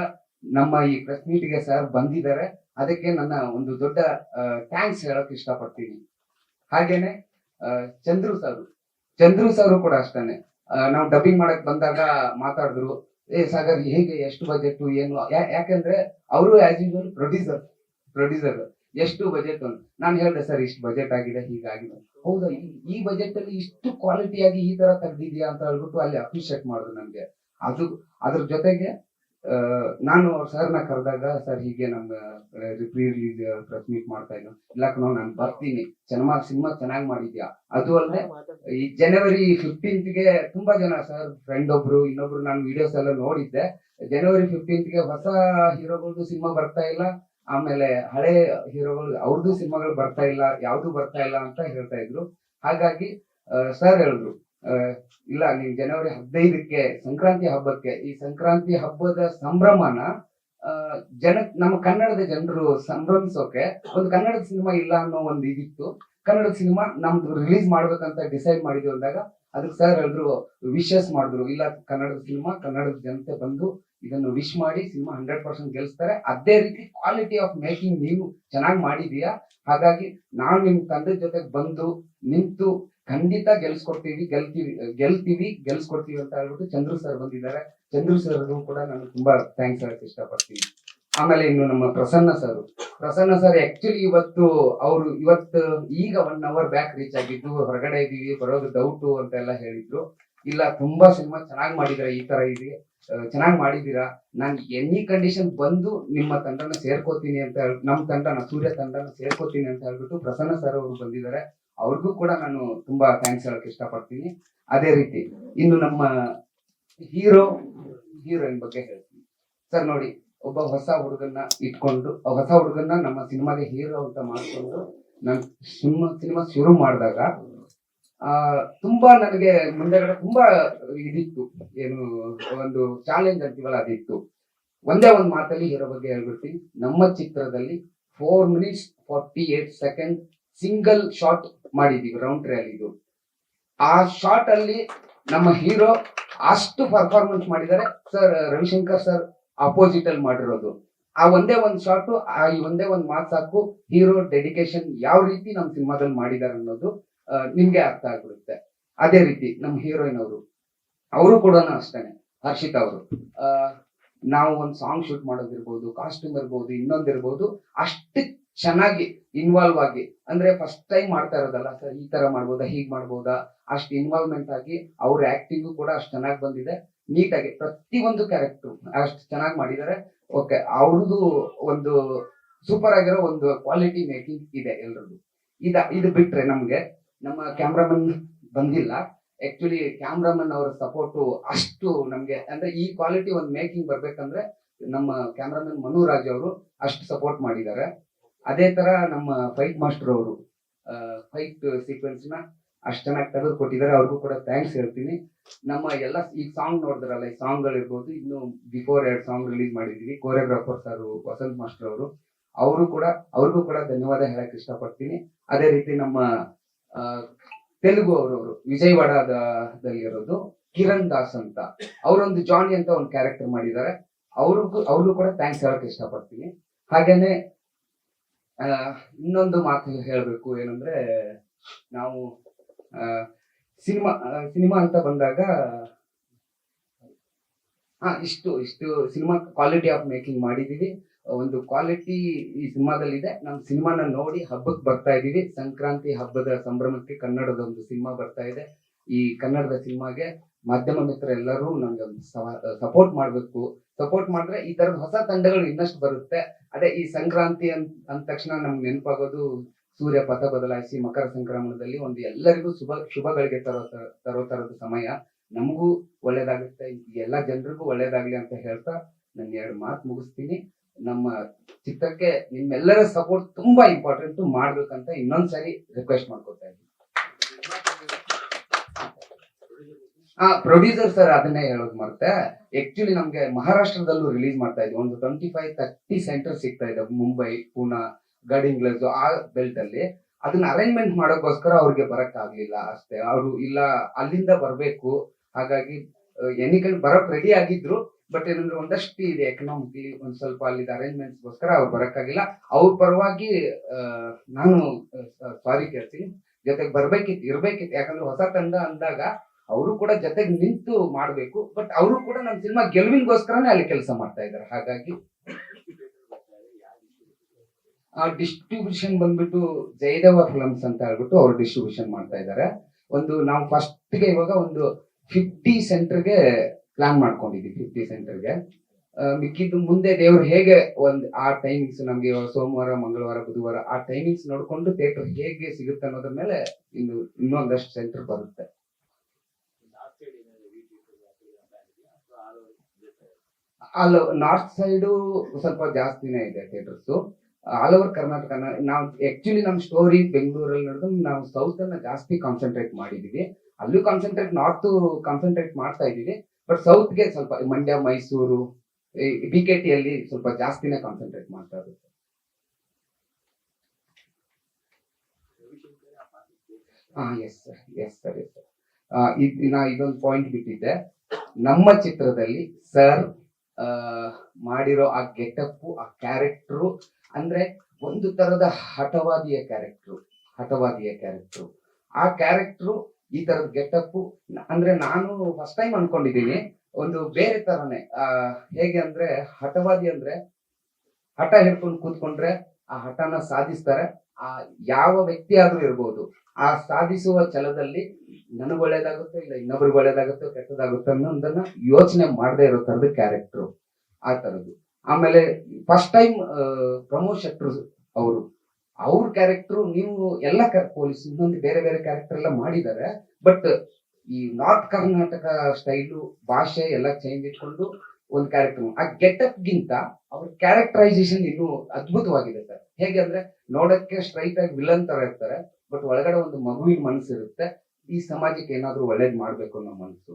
ನಮ್ಮ ಈ ಪ್ರೆಸ್ ಮೀಟ್ಗೆ ಸರ್ ಬಂದಿದ್ದಾರೆ. ಅದಕ್ಕೆ ನನ್ನ ಒಂದು ದೊಡ್ಡ ಥ್ಯಾಂಕ್ಸ್ ಹೇಳಕ್ ಇಷ್ಟಪಡ್ತೀನಿ. ಹಾಗೇನೆ ಚಂದ್ರು ಸರ್ ಕೂಡ ಅಷ್ಟೇನೆ, ನಾವು ಡಬ್ಬಿಂಗ್ ಮಾಡಕ್ ಬಂದಾಗ ಮಾತಾಡಿದ್ರು, ಸಾಗರ್ ಹೇಗೆ, ಎಷ್ಟು ಬಜೆಟ್ ಏನು, ಯಾಕಂದ್ರೆ ಅವರು ಆಸ್ ಯೂಶುವಲ್ ಪ್ರೊಡ್ಯೂಸರ್ ಎಷ್ಟು ಬಜೆಟ್ ಅಂತ ನಾನು ಹೇಳಿದೆ, ಸರ್ ಇಷ್ಟು ಬಜೆಟ್ ಆಗಿದೆ, ಹೀಗಾಗಿದೆ. ಹೌದಾ, ಈ ಬಜೆಟ್ ಅಲ್ಲಿ ಇಷ್ಟು ಕ್ವಾಲಿಟಿಯಾಗಿ ಈ ತರ ತೆಗ್ದಿದ್ಯಾ ಅಂತ ಹೇಳ್ಬಿಟ್ಟು ಅಲ್ಲಿ ಅಪ್ರಿಶಿಯೇಟ್ ಮಾಡಿದ್ರು ನನ್ಗೆ. ಅದ್ರ ಜೊತೆಗೆ ನಾನು ಸರ್ನ ಕರೆದಾಗ ಸರ್ ಹೀಗೆ ನಮ್ಮ ಪ್ರೀ ರಿಲೀಸ್ ಪ್ರೆಸ್ ಮೀಟ್ ಮಾಡ್ತಾ ಇದ್ದು, ಇಲ್ಲ ಕಣೋ ನಾನು ಬರ್ತೀನಿ, ಸಿನಿಮಾ ಚೆನ್ನಾಗಿ ಮಾಡಿದ್ಯಾ. ಅದು ಅಲ್ಲದೆ ಈ ಜನವರಿ 15ಗೆ ತುಂಬಾ ಜನ ಸರ್ ಫ್ರೆಂಡ್ ಒಬ್ರು ಇನ್ನೊಬ್ರು ನಾನು ವಿಡಿಯೋಸ್ ಎಲ್ಲ ನೋಡಿದ್ದೆ, ಜನವರಿ 15ಗೆ ಹೊಸ ಹೀರೋಗಳದ್ದು ಸಿನಿಮಾ ಬರ್ತಾ ಇಲ್ಲ, ಆಮೇಲೆ ಹಳೆ ಹೀರೋಗಳು ಅವ್ರದ್ದು ಸಿನಿಮಾಗಳು ಬರ್ತಾ ಇಲ್ಲ, ಯಾವ್ದು ಬರ್ತಾ ಇಲ್ಲ ಅಂತ ಹೇಳ್ತಾ ಇದ್ರು. ಹಾಗಾಗಿ ಸರ್ ಹೇಳಿದ್ರು, ಇಲ್ಲ ನೀವು ಜನವರಿ 15ಕ್ಕೆ ಸಂಕ್ರಾಂತಿ ಹಬ್ಬಕ್ಕೆ, ಈ ಸಂಕ್ರಾಂತಿ ಹಬ್ಬದ ಸಂಭ್ರಮನ ನಮ್ಮ ಕನ್ನಡದ ಜನರು ಸಂಭ್ರಮಿಸೋಕೆ ಒಂದು ಕನ್ನಡದ ಸಿನಿಮಾ ಇಲ್ಲ ಅನ್ನೋ ಒಂದು ಇದಿತ್ತು. ಕನ್ನಡದ ಸಿನಿಮಾ ನಮ್ದು ರಿಲೀಸ್ ಮಾಡ್ಬೇಕಂತ ಡಿಸೈಡ್ ಮಾಡಿದ್ವಿ ಅಂದಾಗ ಅದಕ್ಕೆ ಸರ್ ಹೇಳಿದ್ರು, ವಿಶಸ್ ಮಾಡಿದ್ರು, ಇಲ್ಲ ಕನ್ನಡದ ಸಿನಿಮಾ ಕನ್ನಡದ ಜನತೆ ಬಂದು ಇದನ್ನು ವಿಶ್ ಮಾಡಿ ಸಿನಿಮಾ 100% ಗೆಲ್ಸ್ತಾರೆ. ಅದೇ ರೀತಿ ಕ್ವಾಲಿಟಿ ಆಫ್ ಮೇಕಿಂಗ್ ನೀವು ಚೆನ್ನಾಗಿ ಮಾಡಿದೀಯಾ, ಹಾಗಾಗಿ ನಾವು ನಿಮ್ ತಂಡದ ಜೊತೆಗೆ ಬಂದು ನಿಂತು ಖಂಡಿತ ಗೆಲ್ತೀವಿ ಗೆಲ್ಸ್ಕೊಡ್ತೀವಿ ಅಂತ ಹೇಳ್ಬಿಟ್ಟು ಚಂದ್ರು ಸರ್ ಬಂದಿದ್ದಾರೆ. ಚಂದ್ರು ಸರ್ ಕೂಡ ನಾನು ತುಂಬಾ ಥ್ಯಾಂಕ್ಸ್ ಹೇಳಕ್ ಇಷ್ಟಪಡ್ತೀನಿ. ಆಮೇಲೆ ಇನ್ನು ನಮ್ಮ ಪ್ರಸನ್ನ ಸರ್ ಆಕ್ಚುಲಿ ಇವತ್ತು ಈಗ 1 hour ಬ್ಯಾಕ್ ರೀಚ್ ಆಗಿದ್ದು, ಹೊರಗಡೆ ಇದೀವಿ ಬರೋದು ಡೌಟು ಅಂತೆಲ್ಲ ಹೇಳಿದ್ರು. ಇಲ್ಲ ತುಂಬಾ ಸಿನಿಮಾ ಚೆನ್ನಾಗಿ ಮಾಡಿದಾರೆ, ಈ ತರ ಇದೆ ಚೆನ್ನಾಗಿ ಮಾಡಿದೀರಾ, ನಾನು ಎನಿ ಕಂಡೀಷನ್ ಬಂದು ನಿಮ್ಮ ತಂಡನ ಸೇರ್ಕೋತೀನಿ ಅಂತ ನಮ್ಮ ತಂಡನ ಸೂರ್ಯ ತಂಡನ ಸೇರ್ಕೋತೀನಿ ಅಂತ ಹೇಳ್ಬಿಟ್ಟು ಪ್ರಸನ್ನ ಸರ್ ಅವರು ಬಂದಿದ್ದಾರೆ. ಅವ್ರಿಗೂ ಕೂಡ ನಾನು ತುಂಬಾ ಥ್ಯಾಂಕ್ಸ್ ಹೇಳಕ್ ಇಷ್ಟಪಡ್ತೀನಿ. ಅದೇ ರೀತಿ ಇನ್ನು ನಮ್ಮ ಹೀರೋಯಿನ್ ಬಗ್ಗೆ ಹೇಳ್ತೀನಿ ಸರ್. ನೋಡಿ, ಒಬ್ಬ ಹೊಸ ಹುಡುಗನ್ನ ನಮ್ಮ ಸಿನಿಮಾಗೆ ಹೀರೋ ಅಂತ ಮಾಡ್ಕೊಂಡು ನಾನು ಸಿನಿಮಾ ಶುರು ಮಾಡಿದಾಗ ತುಂಬಾ ನನಗೆ ಮುಂದೆಗಡೆ ತುಂಬಾ ಇದಿತ್ತು, ಏನು ಒಂದು ಚಾಲೆಂಜ್ ಅಂತೀವಲ್ಲ ಅದಿತ್ತು. ಒಂದೇ ಒಂದು ಮಾತಲ್ಲಿ ಹೀರೋ ಬಗ್ಗೆ ಹೇಳ್ಬಿಡ್ತೀನಿ. ನಮ್ಮ ಚಿತ್ರದಲ್ಲಿ 4 minutes 48 seconds ಸಿಂಗಲ್ ಶಾಟ್ ಮಾಡಿದೀವಿ ರೌಂಡ್ ಟ್ರಯಲ್. ಆ ಶಾಟ್ ಅಲ್ಲಿ ನಮ್ಮ ಹೀರೋ ಅಷ್ಟು ಪರ್ಫಾರ್ಮೆನ್ಸ್ ಮಾಡಿದ್ದಾರೆ ಸರ್. ರವಿಶಂಕರ್ ಸರ್ ಅಪೋಸಿಟ್ ಅಲ್ಲಿ ಮಾಡಿರೋದು ಆ ಒಂದೇ ಒಂದು ಶಾಟ್, ಈ ಒಂದೇ ಒಂದು ಮಾತು ಸಾಕು ಹೀರೋ ಡೆಡಿಕೇಶನ್ ಯಾವ ರೀತಿ ನಮ್ಮ ಸಿನಿಮಾದಲ್ಲಿ ಮಾಡಿದ್ದಾರೆ ಅನ್ನೋದು ನಿಮ್ಗೆ ಅರ್ಥ ಆಗ್ಬಿಡುತ್ತೆ. ಅದೇ ರೀತಿ ನಮ್ಮ ಹೀರೋಯಿನ್ ಅವರು ಕೂಡ ಅಷ್ಟೇನೆ, ಹರ್ಷಿತಾ ಅವರು. ನಾವು ಒಂದು ಸಾಂಗ್ ಶೂಟ್ ಮಾಡೋದಿರ್ಬೋದು, ಕಾಸ್ಟ್ಯೂಮ್ ಇರ್ಬೋದು, ಇನ್ನೊಂದಿರ್ಬೋದು, ಅಷ್ಟು ಚೆನ್ನಾಗಿ ಇನ್ವಾಲ್ವ್ ಆಗಿ, ಅಂದ್ರೆ ಫಸ್ಟ್ ಟೈಮ್ ಮಾಡ್ತಾ ಇರೋದಲ್ಲ ಸರ್, ಈ ತರ ಮಾಡ್ಬೋದಾ ಹೀಗ್ ಮಾಡ್ಬೋದಾ, ಅಷ್ಟು ಇನ್ವಾಲ್ವ್ಮೆಂಟ್ ಆಗಿ ಅವ್ರ ಆಕ್ಟಿಂಗು ಕೂಡ ಅಷ್ಟು ಚೆನ್ನಾಗಿ ಬಂದಿದೆ. ನೀಟಾಗಿ ಪ್ರತಿಯೊಂದು ಕ್ಯಾರೆಕ್ಟರ್ ಅಷ್ಟು ಚೆನ್ನಾಗಿ ಮಾಡಿದ್ದಾರೆ. ಓಕೆ, ಅವ್ರದ್ದು ಒಂದು ಸೂಪರ್ ಆಗಿರೋ ಒಂದು ಕ್ವಾಲಿಟಿ ಮೇಕಿಂಗ್ ಇದೆ ಎಲ್ರದ್ದು. ಇದು ಬಿಟ್ರೆ ನಮ್ಗೆ ನಮ್ಮ ಕ್ಯಾಮ್ರಾಮನ್ ಬಂದಿಲ್ಲ. ಆಕ್ಚುಲಿ ಕ್ಯಾಮ್ರಾಮನ್ ಅವರ ಸಪೋರ್ಟು ಅಷ್ಟು ನಮ್ಗೆ, ಅಂದ್ರೆ ಈ ಕ್ವಾಲಿಟಿ ಒಂದು ಮೇಕಿಂಗ್ ಬರ್ಬೇಕಂದ್ರೆ ನಮ್ಮ ಕ್ಯಾಮ್ರಾಮನ್ ಮನುರಾಜ್ ಅವರು ಅಷ್ಟು ಸಪೋರ್ಟ್ ಮಾಡಿದ್ದಾರೆ. ಅದೇ ತರ ನಮ್ಮ ಫೈಟ್ ಮಾಸ್ಟರ್ ಅವರು ಫೈಟ್ ಸೀಕ್ವೆನ್ಸ್ ನ ಅಷ್ಟು ಚೆನ್ನಾಗಿ ತೆಗೆದು ಕೊಟ್ಟಿದ್ದಾರೆ, ಅವ್ರಿಗೂ ಕೂಡ ಥ್ಯಾಂಕ್ಸ್ ಹೇಳ್ತೀನಿ. ನಮ್ಮ ಎಲ್ಲ ಈ ಸಾಂಗ್ ನೋಡಿದ್ರಲ್ಲ, ಈ ಸಾಂಗ್ ಗಳಿರ್ಬೋದು, ಇನ್ನು ಬಿಫೋರ್ 2 ಸಾಂಗ್ ರಿಲೀಸ್ ಮಾಡಿದೀವಿ. ಕೋರಿಯೋಗ್ರಾಫರ್ ಸರ್ ವಸಂತ್ ಮಾಸ್ಟರ್ ಅವರು, ಅವ್ರಿಗೂ ಕೂಡ ಧನ್ಯವಾದ ಹೇಳಕ್ ಇಷ್ಟಪಡ್ತೀನಿ. ಅದೇ ರೀತಿ ನಮ್ಮ ತೆಲುಗು ಅವರು ವಿಜಯವಾಡದಲ್ಲಿರೋದು ಕಿರಣ್ ದಾಸ್ ಅಂತ, ಅವರೊಂದು ಜಾನಿ ಅಂತ ಒಂದು ಕ್ಯಾರೆಕ್ಟರ್ ಮಾಡಿದ್ದಾರೆ. ಅವ್ರಿಗೂ ಕೂಡ ಥ್ಯಾಂಕ್ಸ್ ಹೇಳಕ್ ಇಷ್ಟಪಡ್ತೀನಿ. ಹಾಗೇನೆ ಇನ್ನೊಂದು ಮಾತು ಹೇಳ್ಬೇಕು ಏನಂದ್ರೆ, ನಾವು ಸಿನಿಮಾ ಅಂತ ಬಂದಾಗ ಇಷ್ಟು ಸಿನಿಮಾ ಕ್ವಾಲಿಟಿ ಆಫ್ ಮೇಕಿಂಗ್ ಮಾಡಿದೀವಿ. ಒಂದು ಕ್ವಾಲಿಟಿ ಈ ಸಿನಿಮಾದಲ್ಲಿ ಇದೆ. ನಮ್ಮ ಸಿನಿಮಾನ ನೋಡಿ ಹಬ್ಬಕ್ಕೆ ಬರ್ತಾ ಇದೀವಿ. ಸಂಕ್ರಾಂತಿ ಹಬ್ಬದ ಸಂಭ್ರಮಕ್ಕೆ ಕನ್ನಡದ ಒಂದು ಸಿನಿಮಾ ಬರ್ತಾ ಇದೆ. ಈ ಕನ್ನಡದ ಸಿನಿಮಾಗೆ ಮಾಧ್ಯಮ ಮಿತ್ರ ಎಲ್ಲರೂ ನಮ್ಗೆ ಒಂದು ಸಪೋರ್ಟ್ ಮಾಡ್ಬೇಕು. ಸಪೋರ್ಟ್ ಮಾಡಿದ್ರೆ ಈ ತರದ ಹೊಸ ತಂಡಗಳು ಇನ್ನಷ್ಟು ಬರುತ್ತೆ. ಅದೇ ಈ ಸಂಕ್ರಾಂತಿ ಅಂದ ತಕ್ಷಣ ನಮ್ಗೆ ನೆನಪಾಗೋದು ಸೂರ್ಯ ಪಥ ಬದಲಾಯಿಸಿ ಮಕರ ಸಂಕ್ರಮಣದಲ್ಲಿ ಒಂದು ಎಲ್ಲರಿಗೂ ಶುಭಗಳಿಗೆ ತರೋ ತರದ ಸಮಯ. ನಮಗೂ ಒಳ್ಳೇದಾಗುತ್ತೆ, ಎಲ್ಲ ಜನರಿಗೂ ಒಳ್ಳೇದಾಗ್ಲಿ ಅಂತ ಹೇಳ್ತಾ ನನ್ನ 2 ಮಾತು ಮುಗಿಸ್ತೀನಿ. ನಮ್ಮ ಚಿತ್ರಕ್ಕೆ ನಿಮ್ಮೆಲ್ಲರ ಸಪೋರ್ಟ್ ತುಂಬಾ ಇಂಪಾರ್ಟೆಂಟ್, ಮಾಡ್ಬೇಕಂತ ಇನ್ನೊಂದ್ಸರಿ ರಿಕ್ವೆಸ್ಟ್ ಮಾಡ್ಕೊತಾ ಇದ್ದೀನಿ. ಪ್ರೊಡ್ಯೂಸರ್ ಸರ್ ಅದನ್ನೇ ಹೇಳೋದು ಮರ್ತೆ. ಆಕ್ಚುಲಿ ನಮ್ಗೆ ಮಹಾರಾಷ್ಟ್ರದಲ್ಲೂ ರಿಲೀಸ್ ಮಾಡ್ತಾ ಇದ್ವಿ. ಒಂದು 25-30 ಸೆಂಟರ್ ಸಿಗ್ತಾ ಇದೆ, ಮುಂಬೈ, ಪುಣಾ, ಗಡಿಂಗ್ಲಸ್ ಆ ಬೆಲ್ಟ್ ಅಲ್ಲಿ. ಅದನ್ನ ಅರೇಂಜ್ಮೆಂಟ್ ಮಾಡೋಕ್ಕೋಸ್ಕರ ಅವ್ರಿಗೆ ಬರಕ್ ಆಗ್ಲಿಲ್ಲ ಅಷ್ಟೇ. ಅವರು ಇಲ್ಲ ಅಲ್ಲಿಂದ ಬರ್ಬೇಕು, ಹಾಗಾಗಿ ಬರೋಕ್ ರೆಡಿ ಆಗಿದ್ರು. ಬಟ್ ಏನಂದ್ರೆ ಒಂದಷ್ಟು ಇದೆ ಎಕನಾಮಿಕಲಿ ಒಂದ್ ಸ್ವಲ್ಪ ಅಲ್ಲಿದ್ದ ಅರೇಂಜ್ಮೆಂಟ್ಸ್ಗೋಸ್ಕರ ಅವ್ರು ಬರಕ್ಕಾಗಿಲ್ಲ. ಅವ್ರ ಪರವಾಗಿ ನಾನು ಸಾರಿ ಕೇಳ್ತೀನಿ. ಜೊತೆಗೆ ಇರ್ಬೇಕಿತ್ತು. ಯಾಕಂದ್ರೆ ಹೊಸ ತಂಡ ಅಂದಾಗ ಅವರು ಕೂಡ ಜೊತೆಗೆ ನಿಂತು ಮಾಡ್ಬೇಕು. ಬಟ್ ಅವರು ಕೂಡ ನಮ್ಮ ಸಿನಿಮಾ ಗೆಲುವಿನಗೋಸ್ಕರನೇ ಅಲ್ಲಿ ಕೆಲಸ ಮಾಡ್ತಾ ಇದ್ದಾರೆ. ಹಾಗಾಗಿ ಡಿಸ್ಟ್ರಿಬ್ಯೂಷನ್ ಬಂದ್ಬಿಟ್ಟು ಜಯದೇವ ಫಿಲಮ್ಸ್ ಅಂತ ಹೇಳ್ಬಿಟ್ಟು ಅವರು ಡಿಸ್ಟ್ರಿಬ್ಯೂಷನ್ ಮಾಡ್ತಾ ಇದ್ದಾರೆ. ನಾವು ಫಸ್ಟ್ಗೆ ಇವಾಗ ಒಂದು 50 ಸೆಂಟರ್ಗೆ ಪ್ಲಾನ್ ಮಾಡ್ಕೊಂಡಿದ್ವಿ. 50 ಸೆಂಟರ್ಗೆ ಮಿಕ್ಕಿದ್ದು ಮುಂದೆ ದೇವ್ರು ಹೇಗೆ ಆ ಟೈಮಿಂಗ್ಸ್ ನಮ್ಗೆ ಇವಾಗ ಸೋಮವಾರ, ಮಂಗಳವಾರ, ಬುಧವಾರ ಆ ಟೈಮಿಂಗ್ಸ್ ನೋಡ್ಕೊಂಡು ಥಿಯೇಟರ್ ಹೇಗೆ ಸಿಗುತ್ತೆ ಅನ್ನೋದ್ರ ಮೇಲೆ ಇನ್ನೊಂದಷ್ಟು ಸೆಂಟರ್ ಬರುತ್ತೆ. ಅಲ್ಲಿ ನಾರ್ತ್ ಸೈಡ್ ಸ್ವಲ್ಪ ಜಾಸ್ತಿನೇ ಇದೆ ಥಿಯೇಟರ್ಸ್. ಆಲ್ ಓವರ್ ಕರ್ನಾಟಕ ನಾವು ಆಕ್ಚುಲಿ ನಮ್ಮ ಸ್ಟೋರಿ ಬೆಂಗಳೂರಲ್ಲಿ ನಡೆದು ನಾವು ಸೌತ್ ಅನ್ನ ಜಾಸ್ತಿ ಕಾನ್ಸಂಟ್ರೇಟ್ ಮಾಡಿದೀವಿ. ಅಲ್ಲೂ ನಾರ್ತ್ ಕಾನ್ಸಂಟ್ರೇಟ್ ಮಾಡ್ತಾ ಇದೀವಿ. ಬಟ್ ಸೌತ್ಗೆ ಸ್ವಲ್ಪ ಮಂಡ್ಯ, ಮೈಸೂರು, BKT ಅಲ್ಲಿ ಸ್ವಲ್ಪ ಜಾಸ್ತಿನೇ ಕಾನ್ಸಂಟ್ರೇಟ್ ಮಾಡ್ತಾ ಇರುತ್ತೆ. Yes sir. ನಾ ಇದೊಂದು ಪಾಯಿಂಟ್ ಬಿಟ್ಟಿದ್ದೆ. ನಮ್ಮ ಚಿತ್ರದಲ್ಲಿ ಸರ್ ಮಾಡಿರೋ ಆ ಗೆಟಪ್, ಆ ಕ್ಯಾರೆಕ್ಟ್ರು ಅಂದ್ರೆ ಒಂದು ತರದ ಹಠವಾದಿಯ ಕ್ಯಾರೆಕ್ಟ್ರು. ಆ ಕ್ಯಾರೆಕ್ಟ್ರು ಈ ತರದ ಗೆಟಪ್ ಅಂದ್ರೆ ನಾನು ಫಸ್ಟ್ ಟೈಮ್ ಅನ್ಕೊಂಡಿದ್ದೀನಿ ಒಂದು ಬೇರೆ ತರನೇ. ಹೇಗೆ ಅಂದ್ರೆ ಹಠವಾದಿ ಅಂದ್ರೆ ಹಠ ಹಿಡ್ಕೊಂಡು ಕೂತ್ಕೊಂಡ್ರೆ ಆ ಹಠನ ಸಾಧಿಸ್ತಾರೆ. ಆ ಯಾವ ವ್ಯಕ್ತಿ ಆದ್ರೂ ಇರ್ಬೋದು, ಆ ಸಾಧಿಸುವ ಛಲದಲ್ಲಿ ನನಗ್ ಒಳ್ಳೇದಾಗುತ್ತೋ ಇಲ್ಲ ಇನ್ನೊಬ್ರಿಗೆ ಒಳ್ಳೇದಾಗುತ್ತೋ ಕೆಟ್ಟದಾಗುತ್ತೋ ಅನ್ನೋದನ್ನ ಯೋಚನೆ ಮಾಡದೇ ಇರೋ ತರದ ಕ್ಯಾರೆಕ್ಟರ್ ಆ ತರದ್ದು. ಆಮೇಲೆ ಫಸ್ಟ್ ಟೈಮ್ ಪ್ರಮೋದ್ ಶೆಟ್ರು ಅವ್ರ ಕ್ಯಾರೆಕ್ಟರ್ ನೀವು ಎಲ್ಲ ಪೊಲೀಸ್ ಇನ್ನೊಂದು ಬೇರೆ ಬೇರೆ ಕ್ಯಾರೆಕ್ಟರ್ ಎಲ್ಲ ಮಾಡಿದ್ದಾರೆ. ಬಟ್ ಈ ನಾರ್ತ್ ಕರ್ನಾಟಕ ಸ್ಟೈಲು, ಭಾಷೆ ಎಲ್ಲ ಚೇಂಜ್ ಇಟ್ಕೊಂಡು ಒಂದು ಕ್ಯಾರೆಕ್ಟರ್. ಆ ಗೆಟಪ್ ಗಿಂತ ಅವ್ರ ಕ್ಯಾರೆಕ್ಟರೈಸೇಷನ್ ಇನ್ನೂ ಅದ್ಭುತವಾಗಿದೆ ಸರ್. ಹೇಗೆ ಅಂದ್ರೆ ನೋಡಕ್ಕೆ ಸ್ಟ್ರೈಟ್ ಆಗಿ ವಿಲನ್ ತರ ಇರ್ತಾರೆ, ಬಟ್ ಒಳಗಡೆ ಒಂದು ಮಗುವಿನ ಮನಸ್ಸು ಇರುತ್ತೆ. ಈ ಸಮಾಜಕ್ಕೆ ಏನಾದ್ರೂ ಒಳ್ಳೇದ್ ಮಾಡ್ಬೇಕು ಅನ್ನೋ ಮನಸ್ಸು.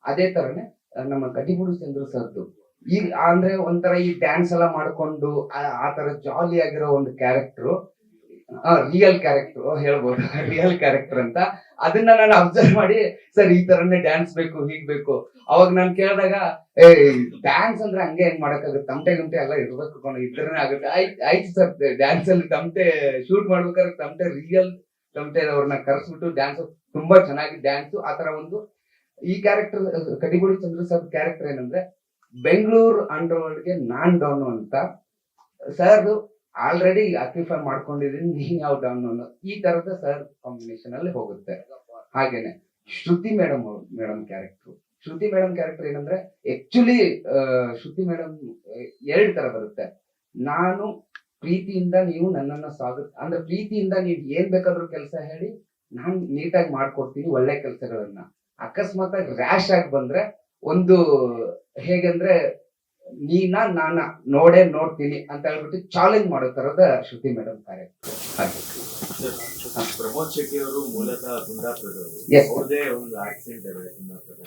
ಅದೇ ತರನೇ ನಮ್ಮ ಕಟಿಬುಡು ಚಂದ್ರು ಸರ್ದು ಈಗ ಅಂದ್ರೆ ಒಂಥರ ಈ ಡ್ಯಾನ್ಸ್ ಎಲ್ಲ ಮಾಡ್ಕೊಂಡು ಆ ತರ ಜಾಲಿ ಆಗಿರೋ ಒಂದು ಕ್ಯಾರೆಕ್ಟರ್, ರಿಯಲ್ ಕ್ಯಾರೆಕ್ಟರ್ ಹೇಳ್ಬೋದು, ರಿಯಲ್ ಕ್ಯಾರೆಕ್ಟರ್ ಅಂತ. ಅದನ್ನ ನಾನು ಅಬ್ಸರ್ವ್ ಮಾಡಿ ಸರ್ ಈ ತರನೇ ಡ್ಯಾನ್ಸ್ ಬೇಕು, ಹೀಗ್ ಬೇಕು. ಅವಾಗ ನಾನು ಕೇಳಿದಾಗ ಡ್ಯಾನ್ಸ್ ಅಂದ್ರೆ ಹಂಗೆ ಹೆಂಗ್ ಮಾಡಕ್ಕಾಗುತ್ತೆ, ತಮಟೆ ಗುಂಟೆ ಎಲ್ಲ ಇರ್ಬೇಕು, ಇದ್ರನೇ ಆಗುತ್ತೆ. ಆಯ್ತು ಸರ್, ಡ್ಯಾನ್ಸ್ ಅಲ್ಲಿ ತಮಟೆ ಶೂಟ್ ಮಾಡ್ಬೇಕಾದ್ರೆ ತಮಟೆ ರಿಯಲ್ ತಮಟೆ ಅವ್ರನ್ನ ಕರೆಸ್ಬಿಟ್ಟು ಡ್ಯಾನ್ಸ್ ತುಂಬಾ ಚೆನ್ನಾಗಿ ಡ್ಯಾನ್ಸ್. ಆತರ ಒಂದು ಈ ಕ್ಯಾರೆಕ್ಟರ್ ಕಟಿಬುಡು ಚಂದ್ರು ಸರ್ ಕ್ಯಾರೆಕ್ಟರ್ ಏನಂದ್ರೆ ಬೆಂಗಳೂರು ಅಂಡರ್ವರ್ಲ್ಡ್ ಗೆ ನಾನ್ ಡೌನ್ ಅಂತ ಸರ್ ಆಲ್ರೆಡಿ ಅಕ್ವಿಫೈ ಮಾಡ್ಕೊಂಡಿದ್ದೀನಿ, ನೀನ್ ಯಾವ ಡೌನ್ ಅನ್ನೋ ಈ ತರದ ಸರ್ ಕಾಂಬಿನೇಷನ್ ಅಲ್ಲಿ ಹೋಗುತ್ತೆ. ಹಾಗೇನೆ ಶ್ರುತಿ ಮೇಡಮ್ ಕ್ಯಾರೆಕ್ಟರ್ ಏನಂದ್ರೆ ಆಕ್ಚುಲಿ ಶ್ರುತಿ ಮೇಡಮ್ ಎರಡು ತರ ಬರುತ್ತೆ. ನಾನು ಪ್ರೀತಿಯಿಂದ ನೀವು ನನ್ನನ್ನ ಅಂದ್ರೆ ಪ್ರೀತಿಯಿಂದ ನೀವು ಏನ್ ಬೇಕಾದ್ರೂ ಕೆಲಸ ಹೇಳಿ ನಾನ್ ನೀಟಾಗಿ ಮಾಡ್ಕೊಡ್ತೀನಿ ಒಳ್ಳೆ ಕೆಲಸಗಳನ್ನ. ಅಕಸ್ಮಾತ್ ಆಗಿ ರ್ಯಾಶ್ ಆಗಿ ಬಂದ್ರೆ ಒಂದು ಹೇಗಂದ್ರೆ ನಾನ ನೋಡ್ತೀನಿ ಅಂತ ಹೇಳ್ಬಿಟ್ಟು ಚಾಲೆಂಜ್ ಮಾಡೋ ತರದ ಶ್ರುತಿ ಮೇಡಮ್ ಕ್ಯಾರೆಕ್ಟರ್. ಪ್ರಮೋದ್ ಶೆಟ್ಟಿ ಅವರು ಮೂಲತಃ ಕುಂದಾಪುರದವರು. Yes. ಅವ್ರದೇ ಒಂದು ಆಕ್ಸೆಂಟ್ ಇದೆ ಕುಂದಾಪುರದ.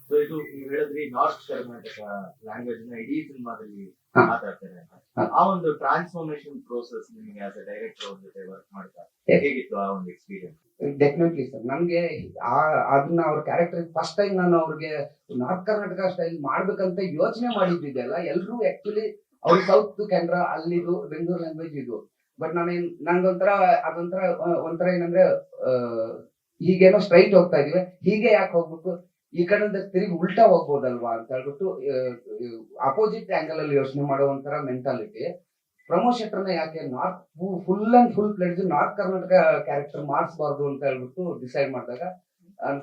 ಸೊ ಇದು ನೀವು ಹೇಳಿದ್ರಿ ನಾರ್ತ್ ಕರ್ನಾಟಕ ಲ್ಯಾಂಗ್ವೇಜ್ ನ ಇಡೀ ಸಿನಿಮಾದಲ್ಲಿ ಮಾತಾಡ್ತಾರೆ ಅಂತ. ಆ ಒಂದು ಟ್ರಾನ್ಸ್ಫಾರ್ಮೇಶನ್ ಪ್ರೋಸೆಸ್ ನಿಮಗೆ ಆಸ್ ಎ ಡೈರೆಕ್ಟರ್ ಅವ್ರ ಜೊತೆ ವರ್ಕ್ ಮಾಡ್ತಾ ಹೇಗಿತ್ತು ಆ ಒಂದು ಎಕ್ಸ್ಪೀರಿಯನ್ಸ್? ಡೆಫಿನೆಟ್ಲಿ ಸರ್, ನನ್ಗೆ ಅದನ್ನ ಅವ್ರ ಕ್ಯಾರೆಕ್ಟರ್ ಫಸ್ಟ್ ಟೈಮ್ ನಾನು ಅವ್ರಿಗೆ ನಾರ್ತ್ ಕರ್ನಾಟಕ ಸ್ಟೈಲ್ ಮಾಡ್ಬೇಕಂತ ಯೋಚನೆ ಮಾಡಿದ್ದಿದ್ದೆಲ್ಲ. ಎಲ್ರು ಆಕ್ಚುಲಿ ಅವ್ರು ಸೌತ್ ಕೆನರಾ ಅಲ್ಲಿದು ಬೆಂಗಳೂರು ಲ್ಯಾಂಗ್ವೇಜ್ ಇದು. ಬಟ್ ನಂದೊಂಥರ ಒಂಥರ ಏನಂದ್ರೆ ಹೀಗೇನೋ ಸ್ಟ್ರೈಟ್ ಹೋಗ್ತಾ ಇದೀವಿ, ಹೀಗೆ ಯಾಕೆ ಹೋಗ್ಬೇಕು, ಈ ಕಡೆಯಿಂದ ತಿರುಗಿ ಉಲ್ಟಾ ಹೋಗ್ಬೋದಲ್ವಾ ಅಂತ ಹೇಳ್ಬಿಟ್ಟು ಅಪೋಸಿಟ್ ಆಂಗಲ್ ಅಲ್ಲಿ ಯೋಚನೆ ಮಾಡೋ ಒಂಥರ ಮೆಂಟಾಲಿಟಿ. ಪ್ರಮೋದ್ ಶೆಟ್ಟರ್ನ ಯಾಕೆ north full plates north Karnataka character ಮಾಡಿಸಬಾರ್ದು ಅಂತ ಹೇಳ್ಬಿಟ್ಟು ಡಿಸೈಡ್ ಮಾಡಿದಾಗ